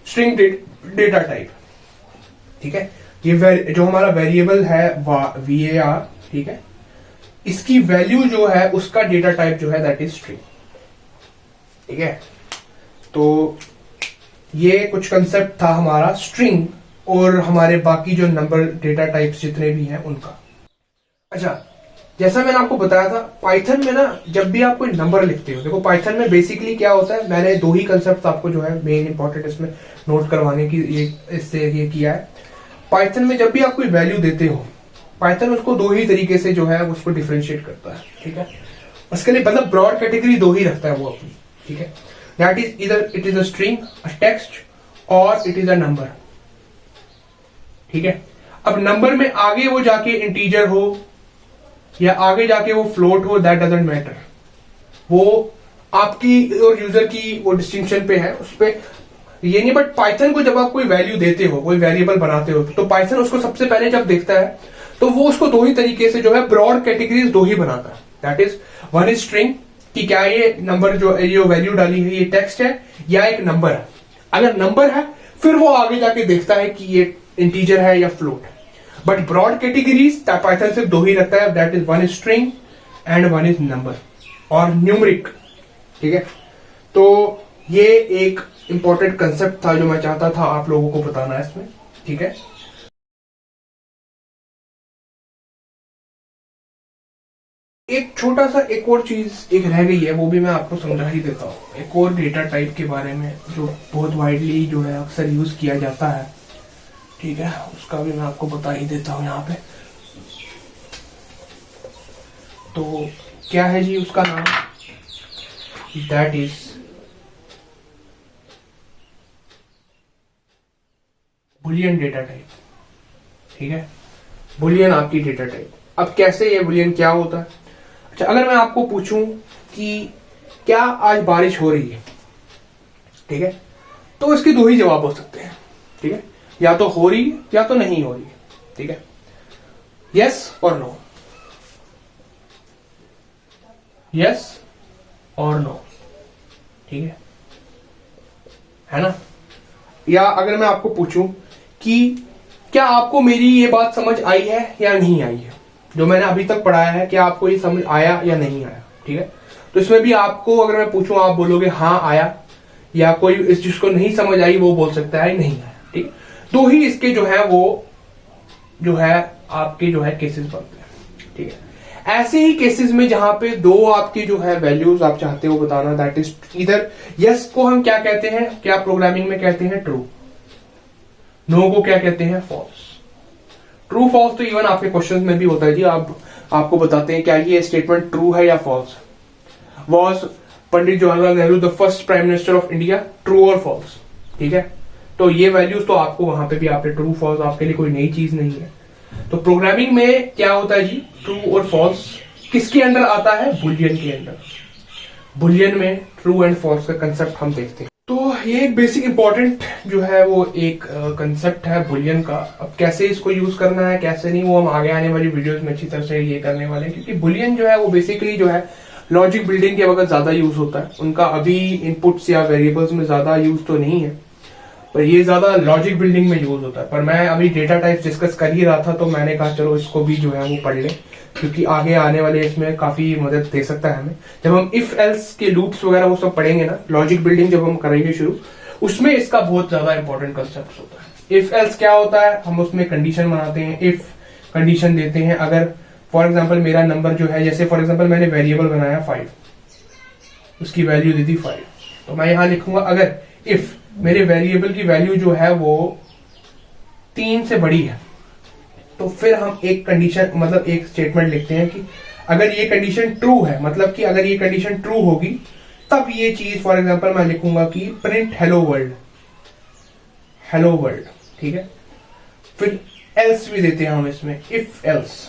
string data type. ठीक है, ये जो हमारा वेरिएबल है var, ठीक है, इसकी वैल्यू जो है उसका डेटा टाइप जो है दैट इज स्ट्रिंग। ठीक है, तो ये कुछ कंसेप्ट था हमारा स्ट्रिंग और हमारे बाकी जो नंबर डेटा टाइप्स जितने भी हैं उनका। अच्छा, जैसा मैंने आपको बताया था, पाइथन में ना जब भी आप कोई नंबर लिखते हो, देखो पाइथन में बेसिकली क्या होता है, मैंने दो ही कंसेप्ट आपको जो है मेन इंपॉर्टेंट इसमें नोट करवाने की इससे ये किया है। पाइथन में जब भी आप कोई वैल्यू देते हो, पाइथन उसको दो ही तरीके से जो है उसको डिफरेंशिएट करता है। ठीक है, उसके लिए मतलब ब्रॉड कैटेगरी दो ही रखता है वो अपनी। ठीक है, दैट इज इधर it is a string, a text, और इट इज अ नंबर। ठीक है, अब नंबर में आगे वो जाके इंटीजर हो या आगे जाके वो फ्लोट हो, दैट डजंट मैटर। वो आपकी और यूजर की वो डिस्टिंक्शन पे है, उस पे ये नहीं। बट पाइथन को जब आप कोई वैल्यू देते हो, कोई वेरिएबल बनाते हो, तो पाइथन उसको सबसे पहले जब देखता है तो वो उसको दो ही तरीके से जो है ब्रॉड कैटेगरीज दो ही बनाता है। That is, one is string, कि क्या ये नंबर जो ये वैल्यू डाली है ये टेक्स्ट है या एक नंबर है। अगर नंबर है फिर वो आगे जाके देखता है कि ये इंटीजर है या फ्लोट है। बट ब्रॉड कैटेगरीज पाइथन सिर्फ दो ही रखता है, that is one is string and one is number और न्यूमरिक। ठीक है, तो ये एक इंपॉर्टेंट कंसेप्ट था जो मैं चाहता था आप लोगों को बताना है इसमें। ठीक है, एक छोटा सा एक और चीज एक रह गई है, वो भी मैं आपको समझा ही देता हूँ। एक और डेटा टाइप के बारे में जो बहुत वाइडली जो है अक्सर यूज किया जाता है, ठीक है, उसका भी मैं आपको बता ही देता हूँ यहाँ पे। तो क्या है जी उसका नाम? That is Boolean data type, ठीक है, बुलियन आपकी डेटा टाइप। अब कैसे ये बुलियन क्या होता है? अच्छा, अगर मैं आपको पूछूं कि क्या आज बारिश हो रही है, ठीक है, तो इसके दो ही जवाब हो सकते हैं, ठीक है, या तो हो रही है या तो नहीं हो रही है, ठीक है, यस और नो, यस और नो, ठीक है ना। या अगर मैं आपको पूछूं कि क्या आपको मेरी ये बात समझ आई है या नहीं आई है, जो मैंने अभी तक पढ़ाया है, क्या आपको ये समझ आया या नहीं आया, ठीक है, तो इसमें भी आपको अगर मैं पूछूं आप बोलोगे हाँ आया, या कोई इस चीज को नहीं समझ आई वो बोल सकता है नहीं आया, ठीक। दो ही इसके जो है वो जो है आपके जो है केसेस बनते हैं, ठीक है। ऐसे ही केसेस में जहां पे दो आपकी जो है वैल्यूज आप चाहते हो बताना, दैट इज इधर यस को हम क्या कहते हैं, क्या प्रोग्रामिंग में कहते हैं ट्रू, नो को क्या कहते हैं फॉल्स। ट्रू फॉल्स तो इवन आपके क्वेश्चंस में भी होता है जी, आपको बताते हैं क्या ये स्टेटमेंट ट्रू है या false. Was Pandit Jawaharlal Nehru the first prime minister of India, true और फॉल्स, ठीक है। तो ये वैल्यूज तो आपको वहां पे भी आपके ट्रू फॉल्स आपके लिए कोई नई चीज नहीं है। तो प्रोग्रामिंग में क्या होता है जी, ट्रू और फॉल्स किसके अंडर आता है, बुलियन के अंडर। बुलियन में ट्रू एंड फॉल्स का कंसेप्ट हम देखते हैं। तो ये एक बेसिक इंपॉर्टेंट जो है वो एक कंसेप्ट है बुलियन का। अब कैसे इसको यूज करना है कैसे नहीं, वो हम आगे आने वाली वीडियोस में अच्छी तरह से ये करने वाले हैं, क्योंकि बुलियन जो है वो बेसिकली जो है लॉजिक बिल्डिंग के वक्त ज्यादा यूज होता है। उनका अभी इनपुट्स या वेरिएबल्स में ज्यादा यूज तो नहीं है, पर ये ज्यादा लॉजिक बिल्डिंग में यूज होता है। पर मैं अभी डेटा टाइप्स डिस्कस कर ही रहा था, तो मैंने कहा चलो इसको भी जो है वो पढ़ ले, क्योंकि आगे आने वाले इसमें काफी मदद दे सकता है हमें। जब हम इफ एल्स के लूप्स वगैरह वो सब पढ़ेंगे ना, लॉजिक बिल्डिंग जब हम करेंगे शुरू, उसमें इसका बहुत ज्यादा इंपॉर्टेंट कंसेप्ट होता है। इफ एल्स क्या होता है, हम उसमें कंडीशन बनाते हैं, इफ कंडीशन देते हैं। अगर फॉर एग्जाम्पल मेरा नंबर जो है, जैसे फॉर एग्जाम्पल मैंने वेरिएबल बनाया 5, उसकी वैल्यू दी थी 5, तो मैं यहां लिखूंगा अगर इफ मेरे वेरिएबल की वैल्यू जो है वो 3 से बड़ी है, तो फिर हम एक कंडीशन मतलब एक स्टेटमेंट लिखते हैं कि अगर ये कंडीशन ट्रू है, मतलब कि अगर ये कंडीशन ट्रू होगी तब ये चीज, फॉर एग्जांपल मैं लिखूंगा कि print hello world, hello world, ठीक है। फिर एल्स भी देते हैं हम इसमें, इफ एल्स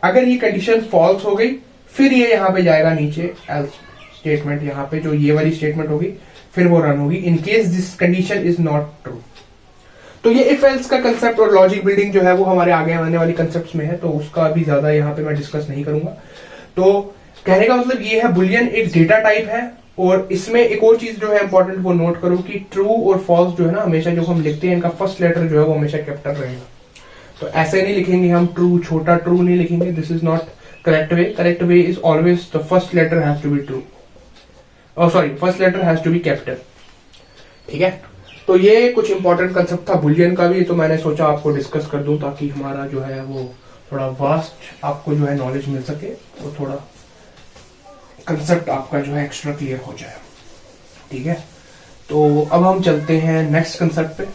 अगर ये कंडीशन फॉल्स हो गई, फिर ये यहां पे जाएगा नीचे एल्स स्टेटमेंट, यहां पे जो ये वाली स्टेटमेंट होगी फिर वो रन होगी, in case this condition is not true. तो ये इफ एल्स का कंसेप्ट और लॉजिक बिल्डिंग जो है वो हमारे आगे आने वाली कंसेप्ट्स में है, तो उसका भी ज्यादा यहाँ पे मैं डिस्कस नहीं करूंगा। तो कहने का मतलब ये है बुलियन एक डेटा टाइप है, और इसमें एक और चीज जो है इंपॉर्टेंट वो नोट करो कि ट्रू और फॉल्स जो है ना, हमेशा जो हम लिखते हैं इनका फर्स्ट लेटर जो है वो हमेशा कैपिटल रहेगा। तो ऐसे नहीं लिखेंगे हम ट्रू, छोटा ट्रू नहीं लिखेंगे, this is not correct way. Correct way is always the first letter has to be true, sorry first letter has to be capital, ठीक है। तो ये कुछ इंपॉर्टेंट कंसेप्ट था बुलियन का भी, तो मैंने सोचा आपको डिस्कस कर दूं ताकि हमारा जो है वो थोड़ा वास्ट आपको जो है नॉलेज मिल सके, और थोड़ा कंसेप्ट आपका जो है एक्स्ट्रा क्लियर हो जाए, ठीक है। तो अब हम चलते हैं नेक्स्ट कंसेप्ट पे।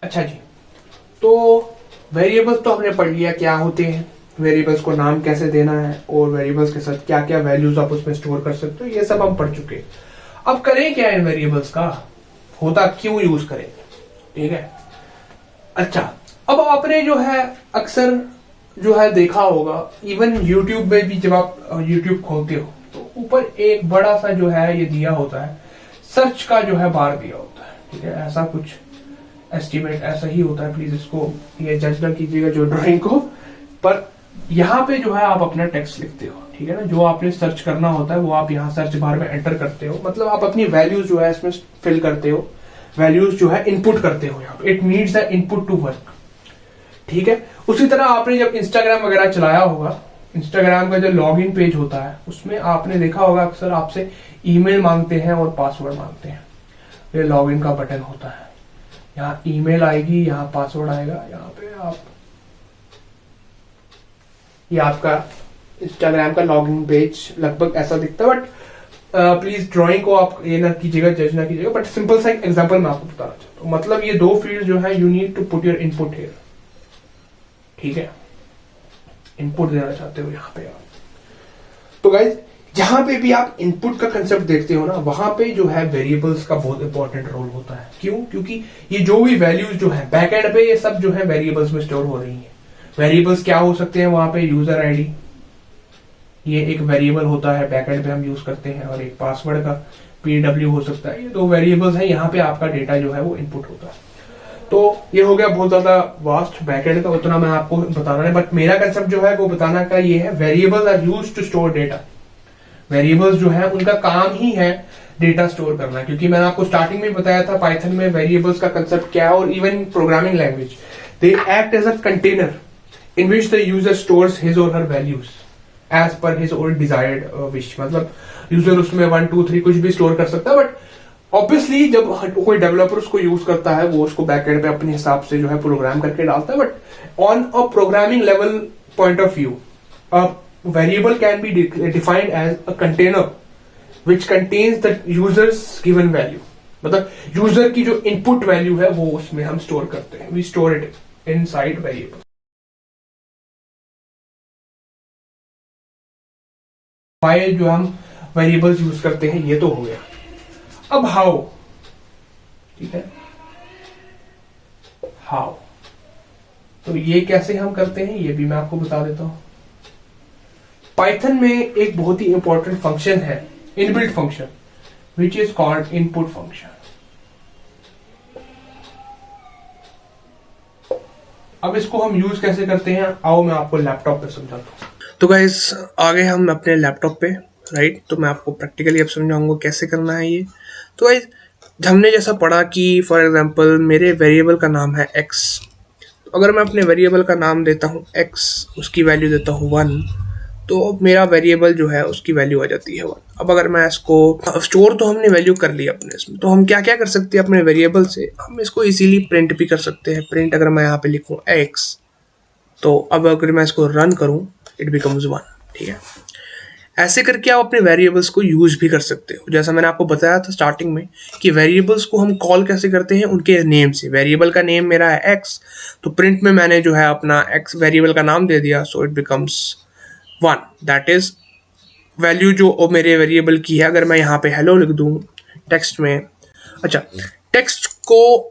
अच्छा जी, तो वेरिएबल्स तो हमने पढ़ लिया क्या होते हैं, वेरिएबल्स को नाम कैसे देना है, और वेरिएबल्स के साथ क्या क्या वैल्यूज आप उसमें स्टोर कर सकते हो, ये सब हम पढ़ चुके। अब करें क्या इन वेरिएबल्स का, होता क्यों यूज करें, ठीक है। अच्छा, अब आपने जो है अक्सर जो है देखा होगा, इवन यूट्यूब में भी जब आप यूट्यूब खोलते हो तो ऊपर एक बड़ा सा जो है ये दिया होता है, सर्च का जो है बार दिया होता है, ठीक है। ऐसा कुछ एस्टिमेट ऐसा ही होता है, प्लीज इसको ये जज ना कीजिएगा जो ड्राइंग को, पर यहाँ पे जो है आप अपना टेक्स्ट लिखते हो, ठीक है ना। जो आपने सर्च करना होता है वो आप यहाँ सर्च बार में एंटर करते हो, मतलब आप अपनी वैल्यूज जो है इसमें फिल करते हो, वैल्यूज जो है इनपुट करते हो यहाँ पे, it needs the input to work, ठीक है। उसी तरह आपने जब इंस्टाग्राम वगैरह चलाया होगा, इंस्टाग्राम का जो लॉग इन पेज होता है उसमें आपने देखा होगा अक्सर आपसे ईमेल मांगते हैं और पासवर्ड मांगते हैं। ये लॉग इन का बटन होता है, यहाँ ईमेल आएगी, यहाँ पासवर्ड आएगा, यहाँ पे आप ये आपका इंस्टाग्राम का लॉगिन पेज लगभग ऐसा दिखता है। बट प्लीज ड्राइंग को आप ये ना कीजिएगा, जज ना कीजिएगा, बट सिंपल सा एक एग्जांपल मैं आपको बताना चाहता हूँ। मतलब ये दो फील्ड जो है, you need to put your input here, ठीक है। इनपुट देना चाहते हो यहाँ पे आप। तो गाइज जहां पे भी आप इनपुट का कंसेप्ट देखते हो ना, वहां पे जो है वेरिएबल्स का बहुत इंपॉर्टेंट रोल होता है। क्यों? क्योंकि ये जो भी वैल्यूज जो है बैक एंड पे, ये सब जो है वेरिएबल्स में स्टोर हो रही है। वेरिएबल्स क्या हो सकते हैं वहां पे? यूजर आईडी, ये एक वेरिएबल होता है बैक एंड पे हम यूज करते हैं, और एक पासवर्ड का PW हो सकता है। ये दो वेरिएबल्स हैं, यहाँ पे आपका डेटा जो है वो इनपुट होता है। तो ये हो गया बहुत ज्यादा वास्ट बैकएंड का, उतना मैं आपको बताना है, बट मेरा कंसेप्ट जो है वो बताना का ये है, variables are used to store data. Variables जो है उनका काम ही है डेटा स्टोर करना, क्योंकि मैंने आपको स्टार्टिंग में बताया था पाइथन में वेरिएबल्स का कंसेप्ट क्या है, और even programming language, they act as a container in which the user stores his और हर वैल्यूज एज पर हिज और डिजायर्ड विश। मतलब यूजर उसमें 1 2 3 कुछ भी स्टोर कर सकता है, बट ऑब्वियसली जब कोई डेवलपर उसको यूज करता है वो उसको बैकएंड पे अपने हिसाब से जो है प्रोग्राम करके डालता है। But on a programming level point of view, a variable can be defined as a container which contains the user's given value. मतलब यूजर की जो इनपुट वैल्यू है वो उसमें हम स्टोर करते हैं, we store it inside variable. File जो हम वेरिएबल्स यूज करते हैं, ये तो हो गया। अब हाउ, ठीक है, हाउ, तो ये कैसे हम करते हैं ये भी मैं आपको बता देता हूं। पाइथन में एक बहुत ही इंपॉर्टेंट फंक्शन है, inbuilt function, which is called input function. अब इसको हम यूज कैसे करते हैं, आओ मैं आपको लैपटॉप पे समझाता हूं। तो गाइस आ गए हम अपने लैपटॉप पे, राइट। तो मैं आपको प्रैक्टिकली अब समझाऊंगा कैसे करना है ये। तो गाइस हमने जैसा पढ़ा कि फॉर एग्जांपल मेरे वेरिएबल का नाम है x, तो अगर मैं अपने वेरिएबल का नाम देता हूँ x, उसकी वैल्यू देता हूँ 1, तो मेरा वेरिएबल जो है उसकी वैल्यू आ जाती है 1। अब अगर मैं इसको स्टोर, तो हमने वैल्यू कर ली अपने इसमें, तो हम क्या क्या कर सकते हैं अपने वेरिएबल से, हम इसको इजीली प्रिंट भी कर सकते हैं। प्रिंट अगर मैं यहाँ पे लिखूँ x, तो अब अगर मैं इसको रन करूँ, इट बिकम्स 1, ठीक है। ऐसे करके आप अपने वेरिएबल्स को यूज भी कर सकते हो। जैसा मैंने आपको बताया था स्टार्टिंग में कि वेरिएबल्स को हम कॉल कैसे करते हैं, उनके नेम से। वेरिएबल का नेम मेरा है x, तो प्रिंट में मैंने जो है अपना x वेरिएबल का नाम दे दिया, so it becomes 1, that is value जो मेरे वेरिएबल की है। अगर मैं यहाँ पे हेलो लिख दूँ टेक्स्ट में, अच्छा, टेक्स्ट को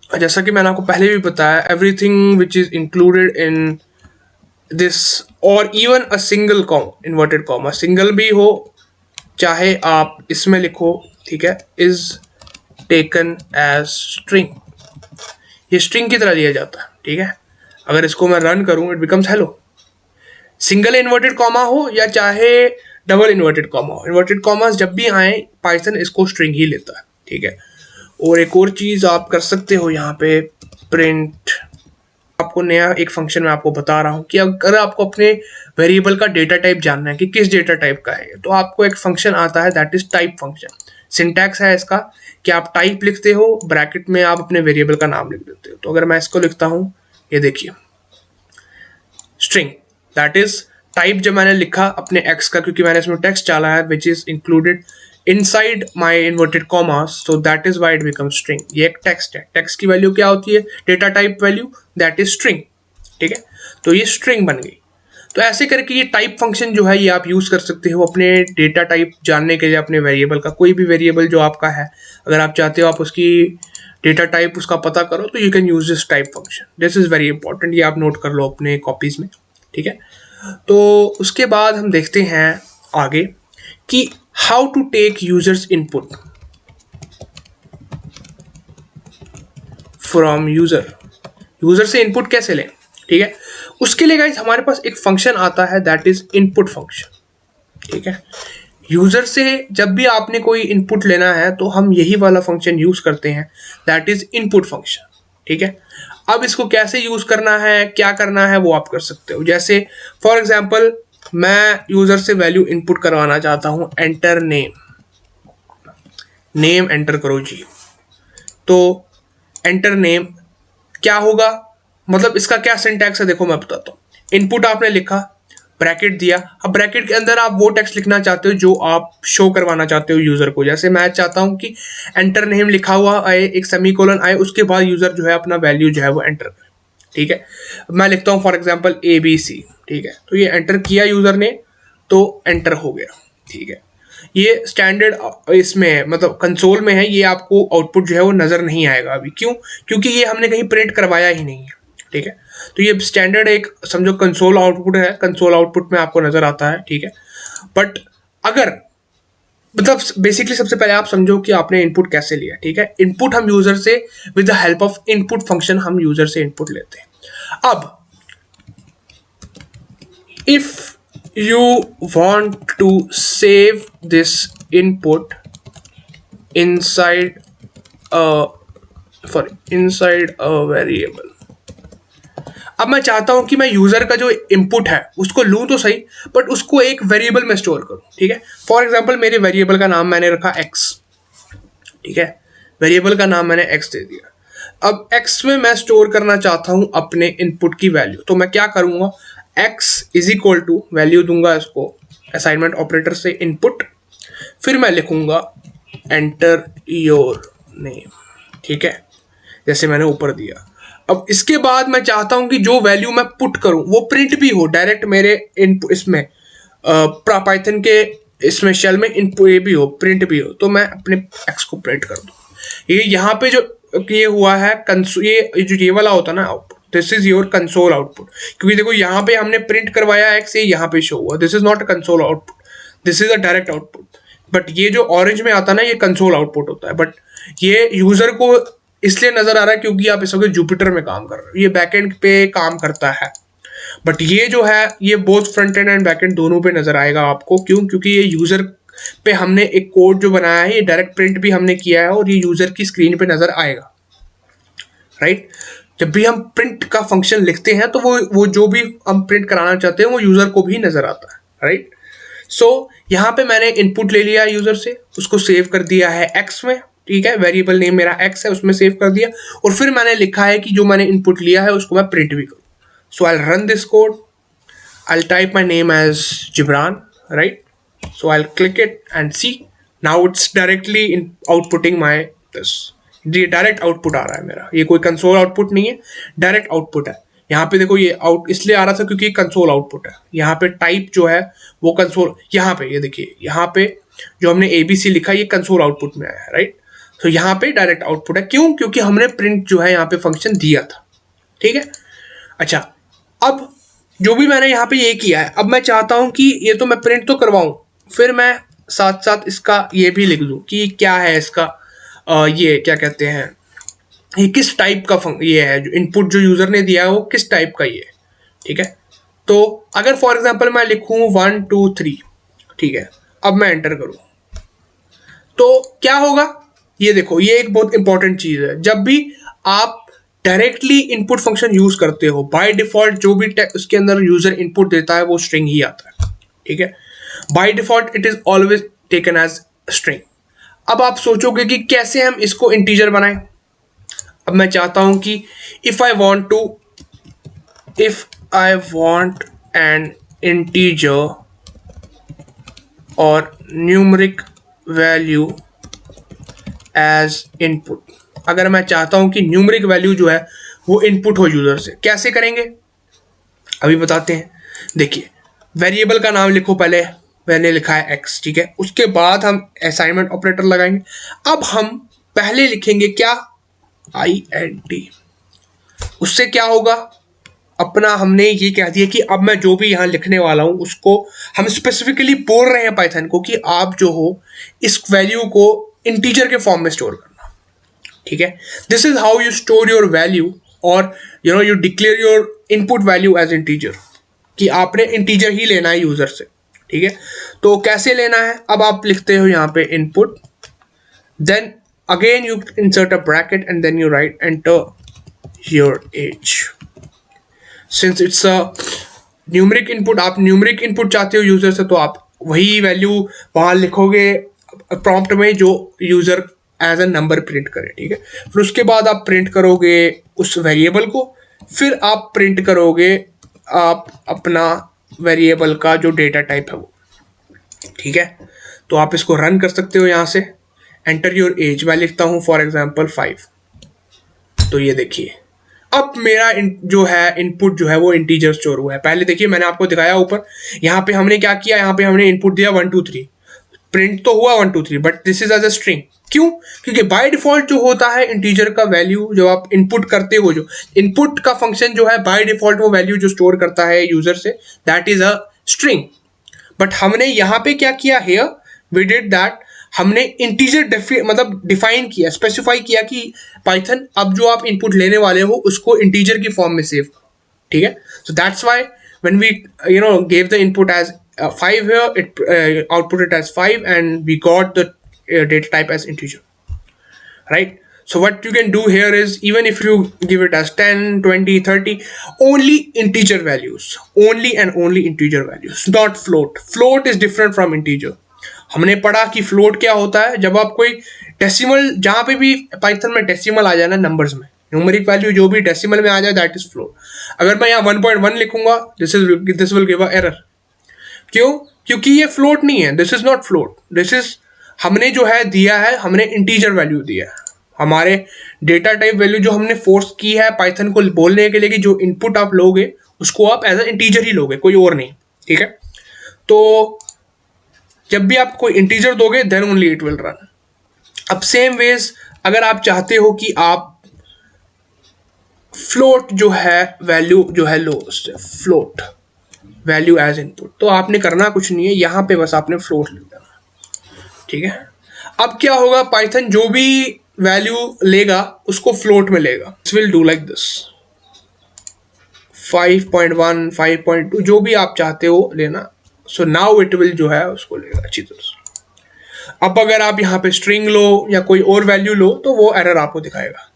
जैसा कि मैंने आपको पहले भी बताया, everything which is included in this और even a single inverted comma, single भी हो चाहे आप इसमें लिखो, ठीक है, इज टेकन एज स्ट्रिंग, ये स्ट्रिंग की तरह लिया जाता है, ठीक है। अगर इसको मैं रन करूं, it becomes hello. Single inverted comma हो या चाहे डबल इन्वर्टेड कॉमा हो, इन्वर्टेड कॉमास जब भी आए पाइथन इसको स्ट्रिंग ही लेता है, ठीक है। और एक और चीज आप कर सकते हो यहाँ पे, प्रिंट, आपको नया एक फंक्शन मैं आपको बता रहा हूं कि अगर आपको अपने वेरिएबल का डेटा टाइप जानना है कि किस डेटा टाइप का है, तो आपको एक फंक्शन आता है that is type function. Syntax है इसका कि आप टाइप लिखते हो, ब्रैकेट में आप अपने वेरिएबल का नाम लिख देते हो। तो अगर मैं इसको लिखता हूं, ये देखिए स्ट्रिंग, दैट इज टाइप जब मैंने लिखा अपने x का, क्योंकि मैंने इसमें टेक्स्ट डाला है which is included inside my inverted commas, so that is why it becomes string. ये एक टेक्स्ट है, टेक्स्ट की वैल्यू क्या होती है, data type value, that is string, ठीक है। तो ये स्ट्रिंग बन गई। तो ऐसे करके ये टाइप फंक्शन जो है ये आप यूज कर सकते हो अपने डेटा टाइप जानने के लिए। अपने वेरिएबल का कोई भी वेरिएबल जो आपका है, अगर आप चाहते हो आप उसकी डेटा टाइप उसका पता करो, तो you can use this type function. This is very important, ये आप नोट कर लो अपने कॉपीज में, ठीक है। तो उसके बाद हम देखते हैं आगे कि how to take users input from user से इनपुट कैसे लें, ठीक है। उसके लिए गाइस हमारे पास एक फंक्शन आता है दैट इज इनपुट फंक्शन, ठीक है। यूजर से जब भी आपने कोई इनपुट लेना है तो हम यही वाला फंक्शन यूज करते हैं, दैट इज इनपुट फंक्शन, ठीक है। अब इसको कैसे यूज करना है, क्या करना है, वो आप कर सकते हो। जैसे फॉर एग्जांपल मैं यूजर से वैल्यू इनपुट करवाना चाहता हूं, एंटर नेम एंटर करो जी। तो एंटर नेम क्या होगा, मतलब इसका क्या सिंटैक्स है देखो मैं बताता हूँ। इनपुट आपने लिखा, ब्रैकेट दिया, अब ब्रैकेट के अंदर आप वो टेक्स्ट लिखना चाहते हो जो आप शो करवाना चाहते हो यूजर को। जैसे मैं चाहता हूं कि एंटर नेम लिखा हुआ आए, एक सेमीकोलन आए, उसके बाद यूजर जो है अपना वैल्यू जो है वो एंटर करे, ठीक है। मैं लिखता हूं फॉर एग्जांपल ABC, ठीक है। तो ये एंटर किया यूजर ने, तो एंटर हो गया, ठीक है, ये स्टैंडर्ड इसमें है, मतलब कंसोल में है, ये आपको आउटपुट जो है वो नज़र नहीं आएगा अभी। क्यों? क्योंकि ये हमने कहीं प्रिंट करवाया ही नहीं है, ठीक है। तो ये स्टैंडर्ड एक समझो कंसोल आउटपुट है, कंसोल आउटपुट में आपको नज़र आता है, ठीक है। बट अगर मतलब बेसिकली सबसे पहले आप समझो कि आपने इनपुट कैसे लिया, ठीक है। इनपुट हम यूज़र से with the help of input function हम यूज़र से इनपुट लेते हैं। अब if you want to save this input inside inside a variable, अब मैं चाहता हूं कि मैं यूजर का जो इनपुट है उसको लूं तो सही, बट उसको एक वेरिएबल में स्टोर करूं, ठीक है। फॉर एग्जांपल मेरे वेरिएबल का नाम मैंने रखा x, ठीक है, वेरिएबल का नाम मैंने x दे दिया। अब x में मैं स्टोर करना चाहता हूं अपने इनपुट की वैल्यू, तो मैं क्या करूंगा, x is equal to value दूंगा इसको असाइनमेंट ऑपरेटर से इनपुट, फिर मैं लिखूंगा एंटर योर नेम, ठीक है, जैसे मैंने ऊपर दिया। अब इसके बाद मैं चाहता हूं कि जो वैल्यू मैं पुट करूं वो प्रिंट भी हो डायरेक्ट मेरे इनपुट इसमें पाइथन के इसमें शेल में इनपुट ये भी हो, प्रिंट भी हो, तो मैं अपने x को प्रिंट कर दूं। ये यहाँ पे जो ये हुआ है ये वाला होता है ना output, this is your console output, क्योंकि देखो यहाँ पे हमने प्रिंट करवाया x, ये यहाँ पे शो हुआ, this is not a console output, this is a direct output. But ये जो ऑरेंज में आता है ना ये कंसोल आउटपुट होता है, बट ये यूजर को इसलिए नजर आ रहा है क्योंकि आप इस वक्त जुपिटर में काम कर रहे हो, ये बैकएंड पे काम करता है। बट ये जो है ये both front end and backend दोनों पे नजर आएगा आपको। क्यों? क्योंकि ये यूजर पे हमने एक कोड जो बनाया है, ये डायरेक्ट प्रिंट भी हमने किया है और ये यूजर की स्क्रीन पे नजर आएगा, राइट। जब भी हम प्रिंट का फंक्शन लिखते हैं तो वो जो भी हम प्रिंट कराना चाहते हैं वो यूजर को भी नजर आता है, राइट। सो यहाँ पे मैंने इनपुट ले लिया यूजर से, उसको सेव कर दिया है x में, ठीक है, वेरिएबल नेम मेरा x है, उसमें सेव कर दिया, और फिर मैंने लिखा है कि जो मैंने इनपुट लिया है उसको मैं प्रिंट भी करूँ। So I run this code, I type my name as Jibran, right. So I click it and see now it's directly in outputting my this, ये डायरेक्ट आउटपुट आ रहा है मेरा, ये कोई कंसोल आउटपुट नहीं है, डायरेक्ट आउटपुट है। यहाँ पे देखो ये आउट इसलिए आ रहा था क्योंकि कंसोल आउटपुट है, यहाँ पे टाइप जो है वो कंसोल, यहाँ पे ये देखिए यहाँ पे जो हमने ABC लिखा ये कंसोल आउटपुट में आया है, राइट। तो यहाँ पे डायरेक्ट आउटपुट है, क्यों? क्योंकि हमने प्रिंट जो है यहाँ पे फंक्शन दिया था, ठीक है। अच्छा, अब जो भी मैंने यहाँ पे ये किया है, अब मैं चाहता हूँ कि ये तो मैं प्रिंट तो करवाऊँ, फिर मैं साथ साथ इसका ये भी लिख दूँ कि क्या है इसका ये क्या कहते हैं, ये किस टाइप का ये है, जो इनपुट जो यूजर ने दिया है वो किस टाइप का ये है, ठीक है। तो अगर फॉर एग्जांपल मैं लिखूं 1 2 3, ठीक है, अब मैं एंटर करूं तो क्या होगा, ये देखो ये एक बहुत इंपॉर्टेंट चीज है। जब भी आप डायरेक्टली इनपुट फंक्शन यूज करते हो, बाय डिफॉल्ट जो भी उसके अंदर यूजर इनपुट देता है वो स्ट्रिंग ही आता है, ठीक है। By default it is always taken as string. अब आप सोचोगे कि कैसे हम इसको इंटीजर बनाएं। अब मैं चाहता हूं कि if I want an integer or numeric value as input, अगर मैं चाहता हूं कि न्यूमरिक वैल्यू जो है वो इनपुट हो यूजर से, कैसे करेंगे अभी बताते हैं। देखिए वेरिएबल का नाम लिखो, पहले मैंने लिखा है x, ठीक है, उसके बाद हम असाइनमेंट ऑपरेटर लगाएंगे। अब हम पहले लिखेंगे क्या, int, उससे क्या होगा, अपना हमने ये कह दिया कि अब मैं जो भी यहाँ लिखने वाला हूँ उसको हम स्पेसिफिकली बोल रहे हैं पाइथन को कि आप जो हो इस वैल्यू को इंटीजर के फॉर्म में स्टोर करना, ठीक है। This is how you store your value, और you declare your input value as integer, कि आपने इंटीजर ही लेना है यूजर से, ठीक है। तो कैसे लेना है, अब आप लिखते हो यहाँ पे input, then again you insert a bracket and then you write enter your age, since it's a numeric input, आप numeric input चाहते हो यूजर से तो आप वही वैल्यू वहां लिखोगे प्रॉम्प्ट में जो user as a number print करे, ठीक है। फिर उसके बाद आप प्रिंट करोगे उस वेरिएबल को, फिर आप प्रिंट करोगे आप अपना वेरिएबल का जो डेटा टाइप है वो, ठीक है। तो आप इसको रन कर सकते हो यहाँ से। एंटर योर एज मैं लिखता हूँ फॉर एग्जाम्पल 5, तो ये देखिए अब मेरा जो है इनपुट जो है वो इंटीजर स्टोर हुआ है। पहले देखिए मैंने आपको दिखाया ऊपर, यहाँ पे हमने क्या किया, यहाँ पे हमने इनपुट दिया 1 2 3, प्रिंट तो हुआ 1 2 3, but this is as a string. क्यों? क्योंकि बाय डिफॉल्ट जो होता है इंटीजर का वैल्यू जो आप इनपुट करते हो, जो इनपुट का फंक्शन जो है बाय डिफॉल्ट वो वैल्यू जो स्टोर करता है यूजर से, that is a string. But हमने यहाँ पे क्या किया, हियर वी डिड दैट, हमने इंटीजर मतलब डिफाइन किया, स्पेसिफाई किया कि पाइथन अब जो आप इनपुट लेने वाले हो उसको इंटीजर की फॉर्म में सेव, ठीक है। So that's why when we gave the input as 5 here, it output it as 5 and we got the data type as integer, right? So what you can do here is, even if you give it as 10 20 30, only integer values, only and only integer values, not float. Float is different from integer. हमने पढ़ा कि float क्या होता है, जब आप कोई decimal, जहां पे भी पाइथन में डेसिमल आ जाए ना, नंबर्स में न्यूमेरिक वैल्यू जो भी डेसिमल में आ जाए, दैट इज फ्लोट। अगर मैं यहाँ 1.1 लिखूंगा, this will give a error. क्यों? क्योंकि ये फ्लोट नहीं है, this is not float, this is, हमने जो है दिया है, हमने इंटीजर वैल्यू दिया है। हमारे डेटा टाइप वैल्यू जो हमने फोर्स की है पाइथन को बोलने के लिए कि जो इनपुट आप लोगे उसको आप एज अ इंटीजर ही लोगे, कोई और नहीं, ठीक है। तो जब भी आप कोई इंटीजर दोगे then only it will run. अब सेम वेज अगर आप चाहते हो कि आप फ्लोट जो है वैल्यू जो है लो, फ्लोट वैल्यू एज इनपुट, तो आपने करना कुछ नहीं है, यहां पे बस आपने फ्लोट ले लेना, ठीक है। अब क्या होगा, पाइथन जो भी वैल्यू लेगा उसको फ्लोट में लेगा। It's will do like this, 5.1 5.2 जो भी आप चाहते हो लेना। सो नाउ इट विल जो है उसको लेगा अच्छी तरह से। अब अगर आप यहाँ पे स्ट्रिंग लो या कोई और वैल्यू लो तो वो एरर आपको दिखाएगा।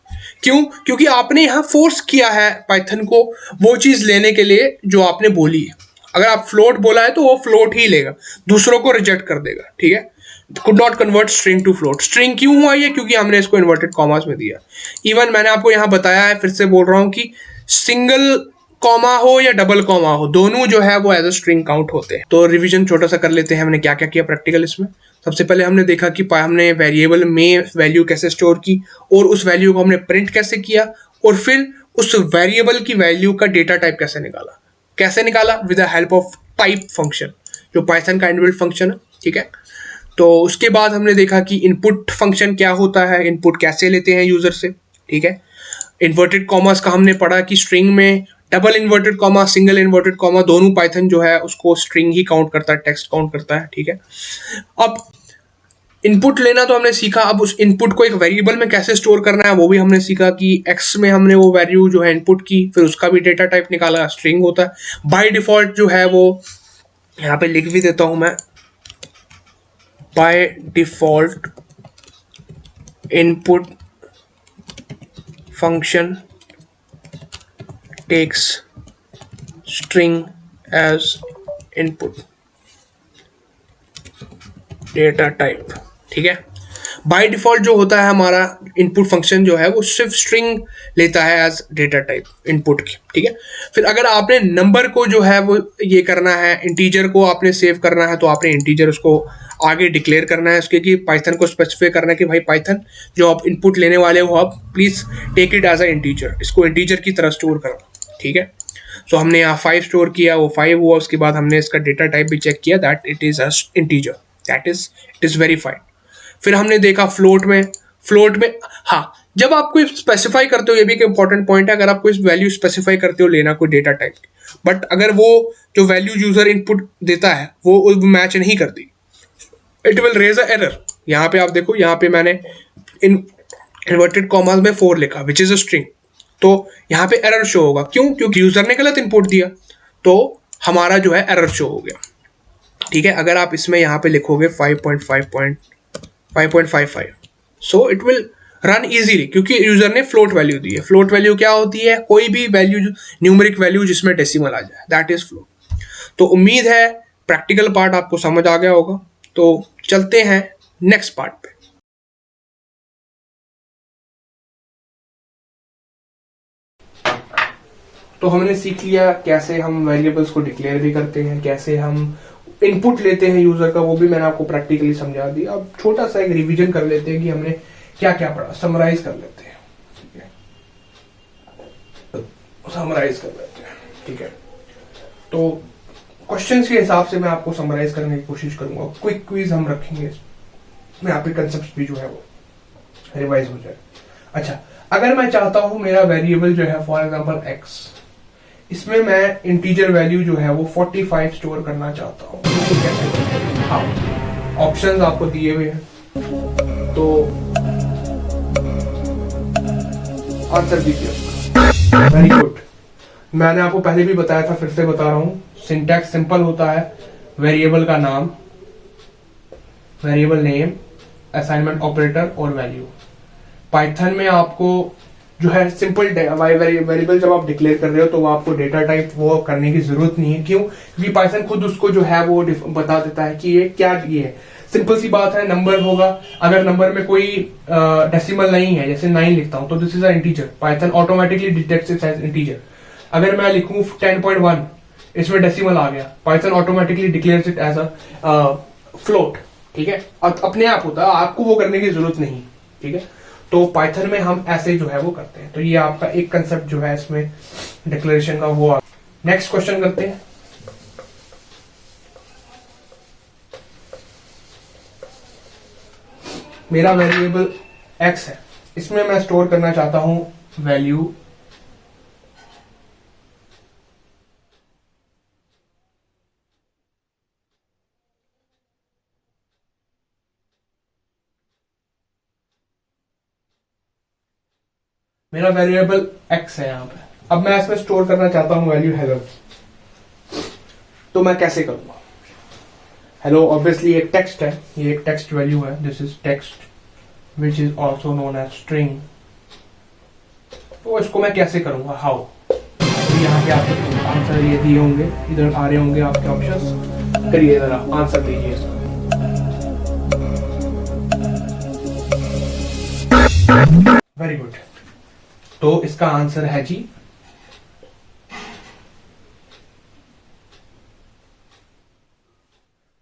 क्यों? क्योंकि आपने यहाँ फोर्स किया है पाइथन को वो चीज लेने के लिए जो आपने बोली है। अगर आप फ्लोट बोला है तो वो फ्लोट ही लेगा, दूसरों को रिजेक्ट कर देगा, ठीक है। Could not convert string to float. String क्यों हुआ ये? क्योंकि हमने इसको इन्वर्टेड कॉमास में दिया। इवन मैंने आपको यहाँ बताया है, फिर से बोल रहा हूँ कि सिंगल कॉमा हो या डबल कॉमा हो, दोनों जो है वो एज अ स्ट्रिंग काउंट होते हैं। तो रिवीजन छोटा सा कर लेते हैं, हमने क्या क्या किया प्रैक्टिकल इसमें। सबसे पहले हमने देखा कि हमने वेरिएबल में वैल्यू कैसे स्टोर की और उस वैल्यू को हमने प्रिंट कैसे किया, और फिर उस वेरिएबल की वैल्यू का डेटा टाइप कैसे निकाला। कैसे निकाला? With the help of type function, जो पाइथन का इनबिल्ट फंक्शन है, ठीक है। तो उसके बाद हमने देखा कि इनपुट फंक्शन क्या होता है, इनपुट कैसे लेते हैं यूजर से, ठीक है। इन्वर्टेड कॉमास का हमने पढ़ा कि स्ट्रिंग में double inverted comma, single inverted comma, दोनों पाइथन जो है उसको स्ट्रिंग ही काउंट करता है, टेक्स्ट काउंट करता है, ठीक है। अब इनपुट लेना तो हमने सीखा, अब उस इनपुट को एक वेरिएबल में कैसे स्टोर करना है वो भी हमने सीखा कि एक्स में हमने वो वैल्यू जो है इनपुट की, फिर उसका भी डेटा टाइप निकाला, स्ट्रिंग होता है। बाय डिफॉल्ट जो है वो यहाँ पे लिख भी देता हूं मैं, by default input function takes string as input data type, ठीक है। बाय डिफॉल्ट जो होता है हमारा इनपुट फंक्शन जो है वो सिर्फ स्ट्रिंग लेता है एज डेटा टाइप इनपुट की, ठीक है। फिर अगर आपने नंबर को जो है वो ये करना है, इंटीजर को आपने सेव करना है, तो आपने इंटीजर उसको आगे डिक्लेयर करना है उसके, कि पाइथन को स्पेसिफाई करना है कि भाई पाइथन जो आप इनपुट लेने वाले हो आप please take it as a integer, इसको इंटीजर की तरह स्टोर करना, ठीक है। सो हमने यहाँ 5 स्टोर किया, वो 5 हुआ, उसके बाद हमने इसका डेटा टाइप भी चेक किया, that it is a integer, that is it is verified. फिर हमने देखा फ्लोट में हाँ, जब आप कोई स्पेसिफाई करते हो, ये भी एक इंपॉर्टेंट पॉइंट है, अगर आप कोई वैल्यू स्पेसिफाई करते हो लेना कोई डेटा टाइप, बट अगर वो जो वैल्यू यूजर इनपुट देता है वो मैच नहीं करती, it will raise a error. यहाँ पे आप देखो, यहाँ पे मैंने इन्वर्टेड कॉमास में 4 लिखा विच इज अ स्ट्रिंग, तो यहाँ पे एरर शो होगा। क्यों? क्योंकि यूजर ने गलत इनपुट दिया, तो हमारा जो है एरर शो हो गया, ठीक है। अगर आप इसमें यहाँ पे लिखोगे 5.55, so it will run easily, क्योंकि यूजर ने फ्लोट वैल्यू दी है। फ्लोट वैल्यू क्या होती है? कोई भी वैल्यू, न्यूमेरिक वैल्यू जिसमें डेसिमल आ जाए, दैट इज फ्लोट। तो उम्मीद है प्रैक्टिकल पार्ट आपको समझ आ गया होगा। तो चलते हैं नेक्स्ट पार्ट पे। तो हमने सीख लिया कैसे हम वेरिएबल्स को डिक्लेयर भी करते हैं, कैसे हम इनपुट लेते हैं यूजर का, वो भी मैंने आपको प्रैक्टिकली समझा दिया। अब छोटा सा एक रिवीजन कर लेते हैं कि हमने क्या क्या पढ़ा, समराइज कर लेते हैं, ठीक है। समराइज कर लेते हैं, ठीक है। तो क्वेश्चंस के हिसाब से मैं आपको समराइज करने की कोशिश करूंगा। क्विक क्विज हम रखेंगे इसमें, आपके कंसेप्ट भी जो है वो रिवाइज हो जाए। अच्छा, अगर मैं चाहता हूं मेरा वेरिएबल जो है फॉर एग्जांपल x, इसमें मैं इंटीजर वैल्यू जो है वो 45 स्टोर करना चाहता हूं, तो कैसे करूं? हाँ, ऑप्शंस आपको दिए हुए हैं, तो आंसर दीजिए उसका। Very good. मैंने आपको पहले भी बताया था, फिर से बता रहा हूं, सिंटैक्स सिंपल होता है। वेरिएबल का नाम, वेरिएबल नेम, असाइनमेंट ऑपरेटर और वैल्यू। पाइथन में आपको जो है सिंपल वेरिएबल जब आप डिक्लेयर कर रहे हो तो वो आपको डेटा टाइप वो करने की जरूरत नहीं है। क्यों? क्योंकि पाइथन खुद उसको जो है वो बता देता है कि ये क्या ये है। सिंपल सी बात है, नंबर होगा, अगर नंबर में कोई डेसिमल नहीं है, जैसे 9 लिखता हूं तो this is a integer, Python automatically detects it as integer. अगर मैं लिखूं 10.1, इसमें डेसिमल आ गया, Python automatically declares it as a float. ठीक है, अपने आप होता है, आपको वो करने की जरूरत नहीं। ठीक है, तो पाइथन में हम ऐसे जो है वो करते हैं। तो ये आपका एक कंसेप्ट जो है इसमें डिक्लेरेशन का वो। नेक्स्ट क्वेश्चन करते हैं। मेरा वेरिएबल x है, इसमें मैं स्टोर करना चाहता हूं वैल्यू मेरा वेरिएबल x है यहां पे। अब मैं इसमें स्टोर करना चाहता हूं वैल्यू हेलो, तो मैं कैसे करूंगा? हेलो ऑब्वियसली एक टेक्स्ट है, ये एक टेक्स्ट वैल्यू है, this is text which is also known as string. तो इसको मैं कैसे करूंगा? हाउ? तो यहाँ पे आपको आंसर ये दिए होंगे, इधर आ रहे होंगे आपके ऑप्शंस, करिए जरा आंसर दीजिए इसका। Very good. तो इसका आंसर है जी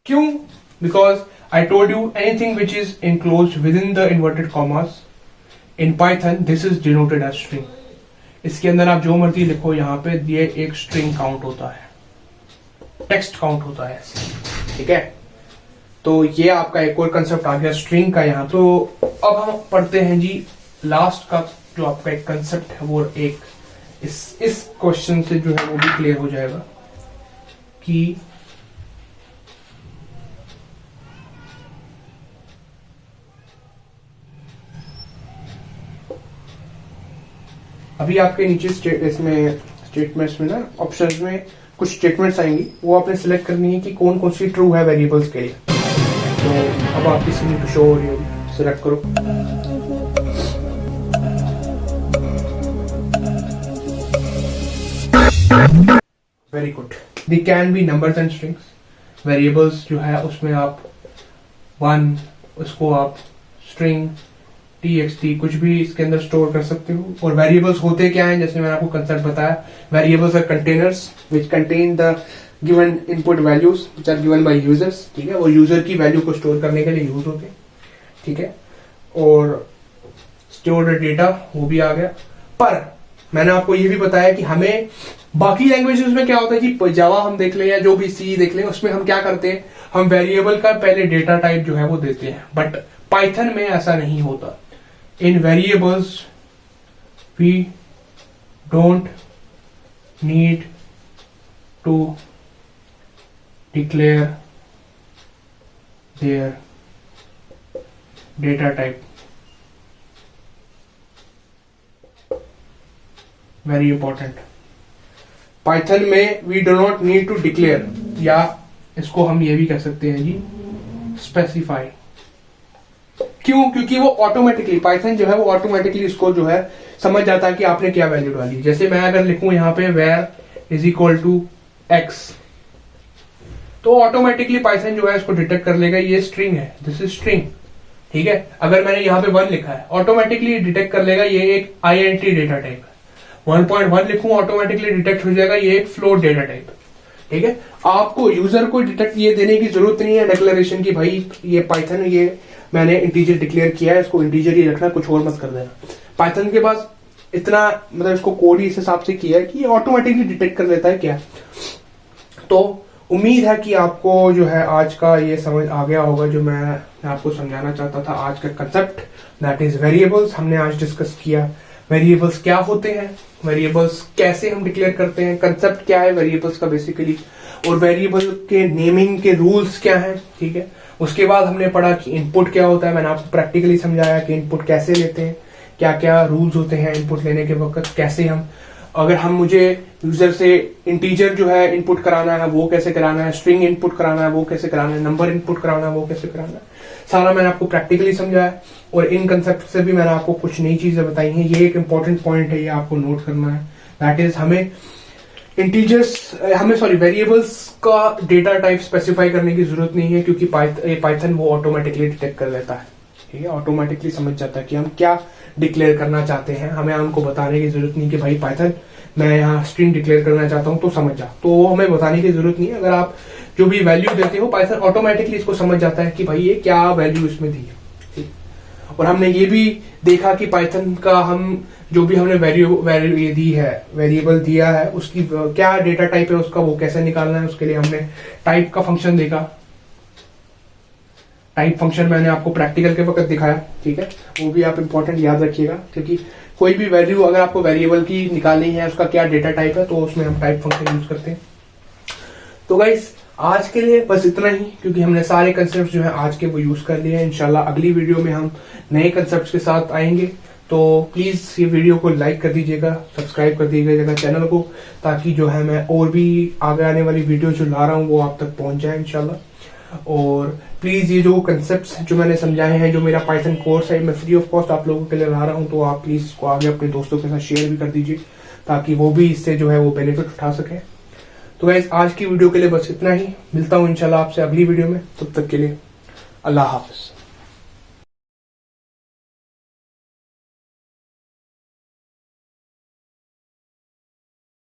क्यों? Because I told you anything which is enclosed within the inverted commas in Python, this is denoted as string. इसके अंदर आप जो मर्जी लिखो, यहाँ पे ये एक स्ट्रिंग काउंट होता है, टेक्स्ट काउंट होता है ऐसे। ठीक है, तो ये आपका एक और कंसेप्ट आ गया स्ट्रिंग का यहाँ। तो अब हम पढ़ते हैं जी लास्ट का जो आपका एक कंसेप्ट है, वो एक इस क्वेश्चन से जो है वो भी क्लियर हो जाएगा कि अभी आपके नीचे इसमें स्टेटमेंट्स में ना ऑप्शंस में कुछ स्टेटमेंट्स आएंगी, वो आपने सिलेक्ट करनी है कि कौन कौन सी ट्रू है वेरिएबल्स के लिए। तो अब आपकी स्क्रीन पे शो हो रही होगी, सिलेक्ट करो। Very good. They can be numbers and strings. Variables जो है उसमें आप 1, उसको आप स्ट्रिंग txt कुछ भी इसके अंदर स्टोर कर सकते हो। और वेरिएबल्स होते क्या हैं, जैसे मैंने आपको कंसेप्ट बताया, variables are containers which contain the given input values which are given by users. ठीक है, वो यूजर की वैल्यू को स्टोर करने के लिए यूज होते हैं। ठीक है, और स्टोर्ड डेटा वो भी आ गया। पर मैंने आपको ये भी बताया कि हमें बाकी लैंग्वेजेस में क्या होता है कि जावा हम देख लें या जो भी सी देख लें, उसमें हम क्या करते हैं, हम वेरिएबल का पहले डेटा टाइप जो है वो देते हैं। बट पाइथन में ऐसा नहीं होता। In variables, we don't need to declare their data type. Very important. Python में we do not need to declare, या इसको हम ये भी कह सकते हैं जी specify। क्यों? क्योंकि वो ऑटोमेटिकली पाइथन जो है वो ऑटोमेटिकली इसको जो है समझ जाता है कि आपने क्या वैल्यू डाली। जैसे मैं अगर लिखूं यहाँ पे where is equal to x, तो ऑटोमेटिकली पाइथन जो है इसको डिटेक्ट कर लेगा ये स्ट्रिंग है, दिस इज स्ट्रिंग। ठीक है, अगर मैंने यहाँ पे 1 लिखा है, ऑटोमेटिकली डिटेक्ट कर लेगा ये एक INT डेटा टाइप है। 1.1 लिखूं, ऑटोमेटिकली डिटेक्ट हो जाएगा ये एक फ्लोट डेटा टाइप। ठीक है, आपको यूजर को डिटेक्ट ये देने की जरूरत नहीं है डिक्लेरेशन की भाई ये पाइथन ये मैंने इंटीजर डिक्लेयर किया है, इसको इंटीजर ही रखना, कुछ और मत कर देना। पाइथन के पास इतना मतलब इसको कोड ही इस हिसाब से किया है कि ये ऑटोमेटिकली डिटेक्ट कर लेता है क्या। तो उम्मीद है कि आपको जो है आज का ये समझ आ गया होगा जो मैं आपको समझाना चाहता था। आज का कंसेप्ट दैट इज वेरिएबल्स हमने आज डिस्कस किया। वेरिएबल्स क्या होते हैं, वेरिएबल्स कैसे हम डिक्लेयर करते हैं, कंसेप्ट क्या है वेरिएबल्स का बेसिकली, और वेरिएबल के नेमिंग के रूल्स क्या हैं, ठीक है। उसके बाद हमने पढ़ा कि इनपुट क्या होता है, मैंने आपको प्रैक्टिकली समझाया कि इनपुट कैसे लेते हैं, क्या क्या रूल्स होते हैं इनपुट लेने के वक्त, कैसे हम अगर हम मुझे यूजर से इंटीजर जो है इनपुट कराना है वो कैसे कराना है, स्ट्रिंग इनपुट कराना है वो कैसे कराना है, नंबर इनपुट कराना है वो कैसे कराना है, सारा मैंने आपको प्रैक्टिकली समझाया। और इन कंसेप्ट से भी मैंने आपको कुछ नई चीजें बताई हैं। ये एक इंपॉर्टेंट पॉइंट है, ये आपको नोट करना है। दैट इज हमें वेरिएबल्स का डेटा टाइप स्पेसिफाई करने की जरूरत नहीं है, क्योंकि पाइथन वो ऑटोमेटिकली डिटेक्ट कर लेता है, ठीक है। ऑटोमेटिकली समझ जाता है कि हम क्या डिक्लेयर करना चाहते हैं। हमें हमको बताने की जरूरत नहीं कि भाई पाइथन मैं यहाँ स्ट्रिंग डिक्लेयर करना चाहता हूँ तो समझ जा, तो वो हमें बताने की जरूरत नहीं है। अगर आप जो भी वैल्यू देते हो पाइथन ऑटोमेटिकली इसको समझ जाता है कि भाई ये क्या वैल्यू इसमें दी है, ठीक। और हमने ये भी देखा कि पाइथन का हम जो भी हमने वैल्यू दी है, वेरिएबल दिया है, उसकी क्या डेटा टाइप है उसका, वो कैसे निकालना है, उसके लिए हमने टाइप का फंक्शन देखा। टाइप फंक्शन मैंने आपको प्रैक्टिकल के वक्त दिखाया, ठीक है। वो भी आप इंपॉर्टेंट याद रखिएगा, क्योंकि कोई भी वैल्यू अगर आपको वेरिएबल की निकालनी है, उसका क्या डेटा टाइप है, तो उसमें हम टाइप फंक्शन यूज करते हैं। तो गाइस आज के लिए बस इतना ही, क्योंकि हमने सारे कंसेप्ट जो है आज के वो यूज कर लिए हैं। इंशाल्लाह अगली वीडियो में हम नए कंसेप्ट के साथ आएंगे। तो प्लीज ये वीडियो को लाइक कर दीजिएगा, सब्सक्राइब कर दीजिएगा चैनल को, ताकि जो है मैं और भी आगे आने वाली वीडियो जो ला रहा हूँ वो आप तक पहुंच जाए इंशाल्लाह। और प्लीज ये जो कंसेप्ट्स जो मैंने समझाए हैं, जो मेरा पाइथन कोर्स है, मैं फ्री ऑफ कॉस्ट आप लोगों के लिए ला रहा हूं, तो आप प्लीज इसको आगे अपने दोस्तों के साथ शेयर भी कर दीजिए, ताकि वो भी इससे जो है वो बेनिफिट उठा सके। तो गाइस आज की वीडियो के लिए बस इतना ही, मिलता हूं इंशाल्लाह आपसे अगली वीडियो में। तब तक के लिए अल्लाह हाफिज।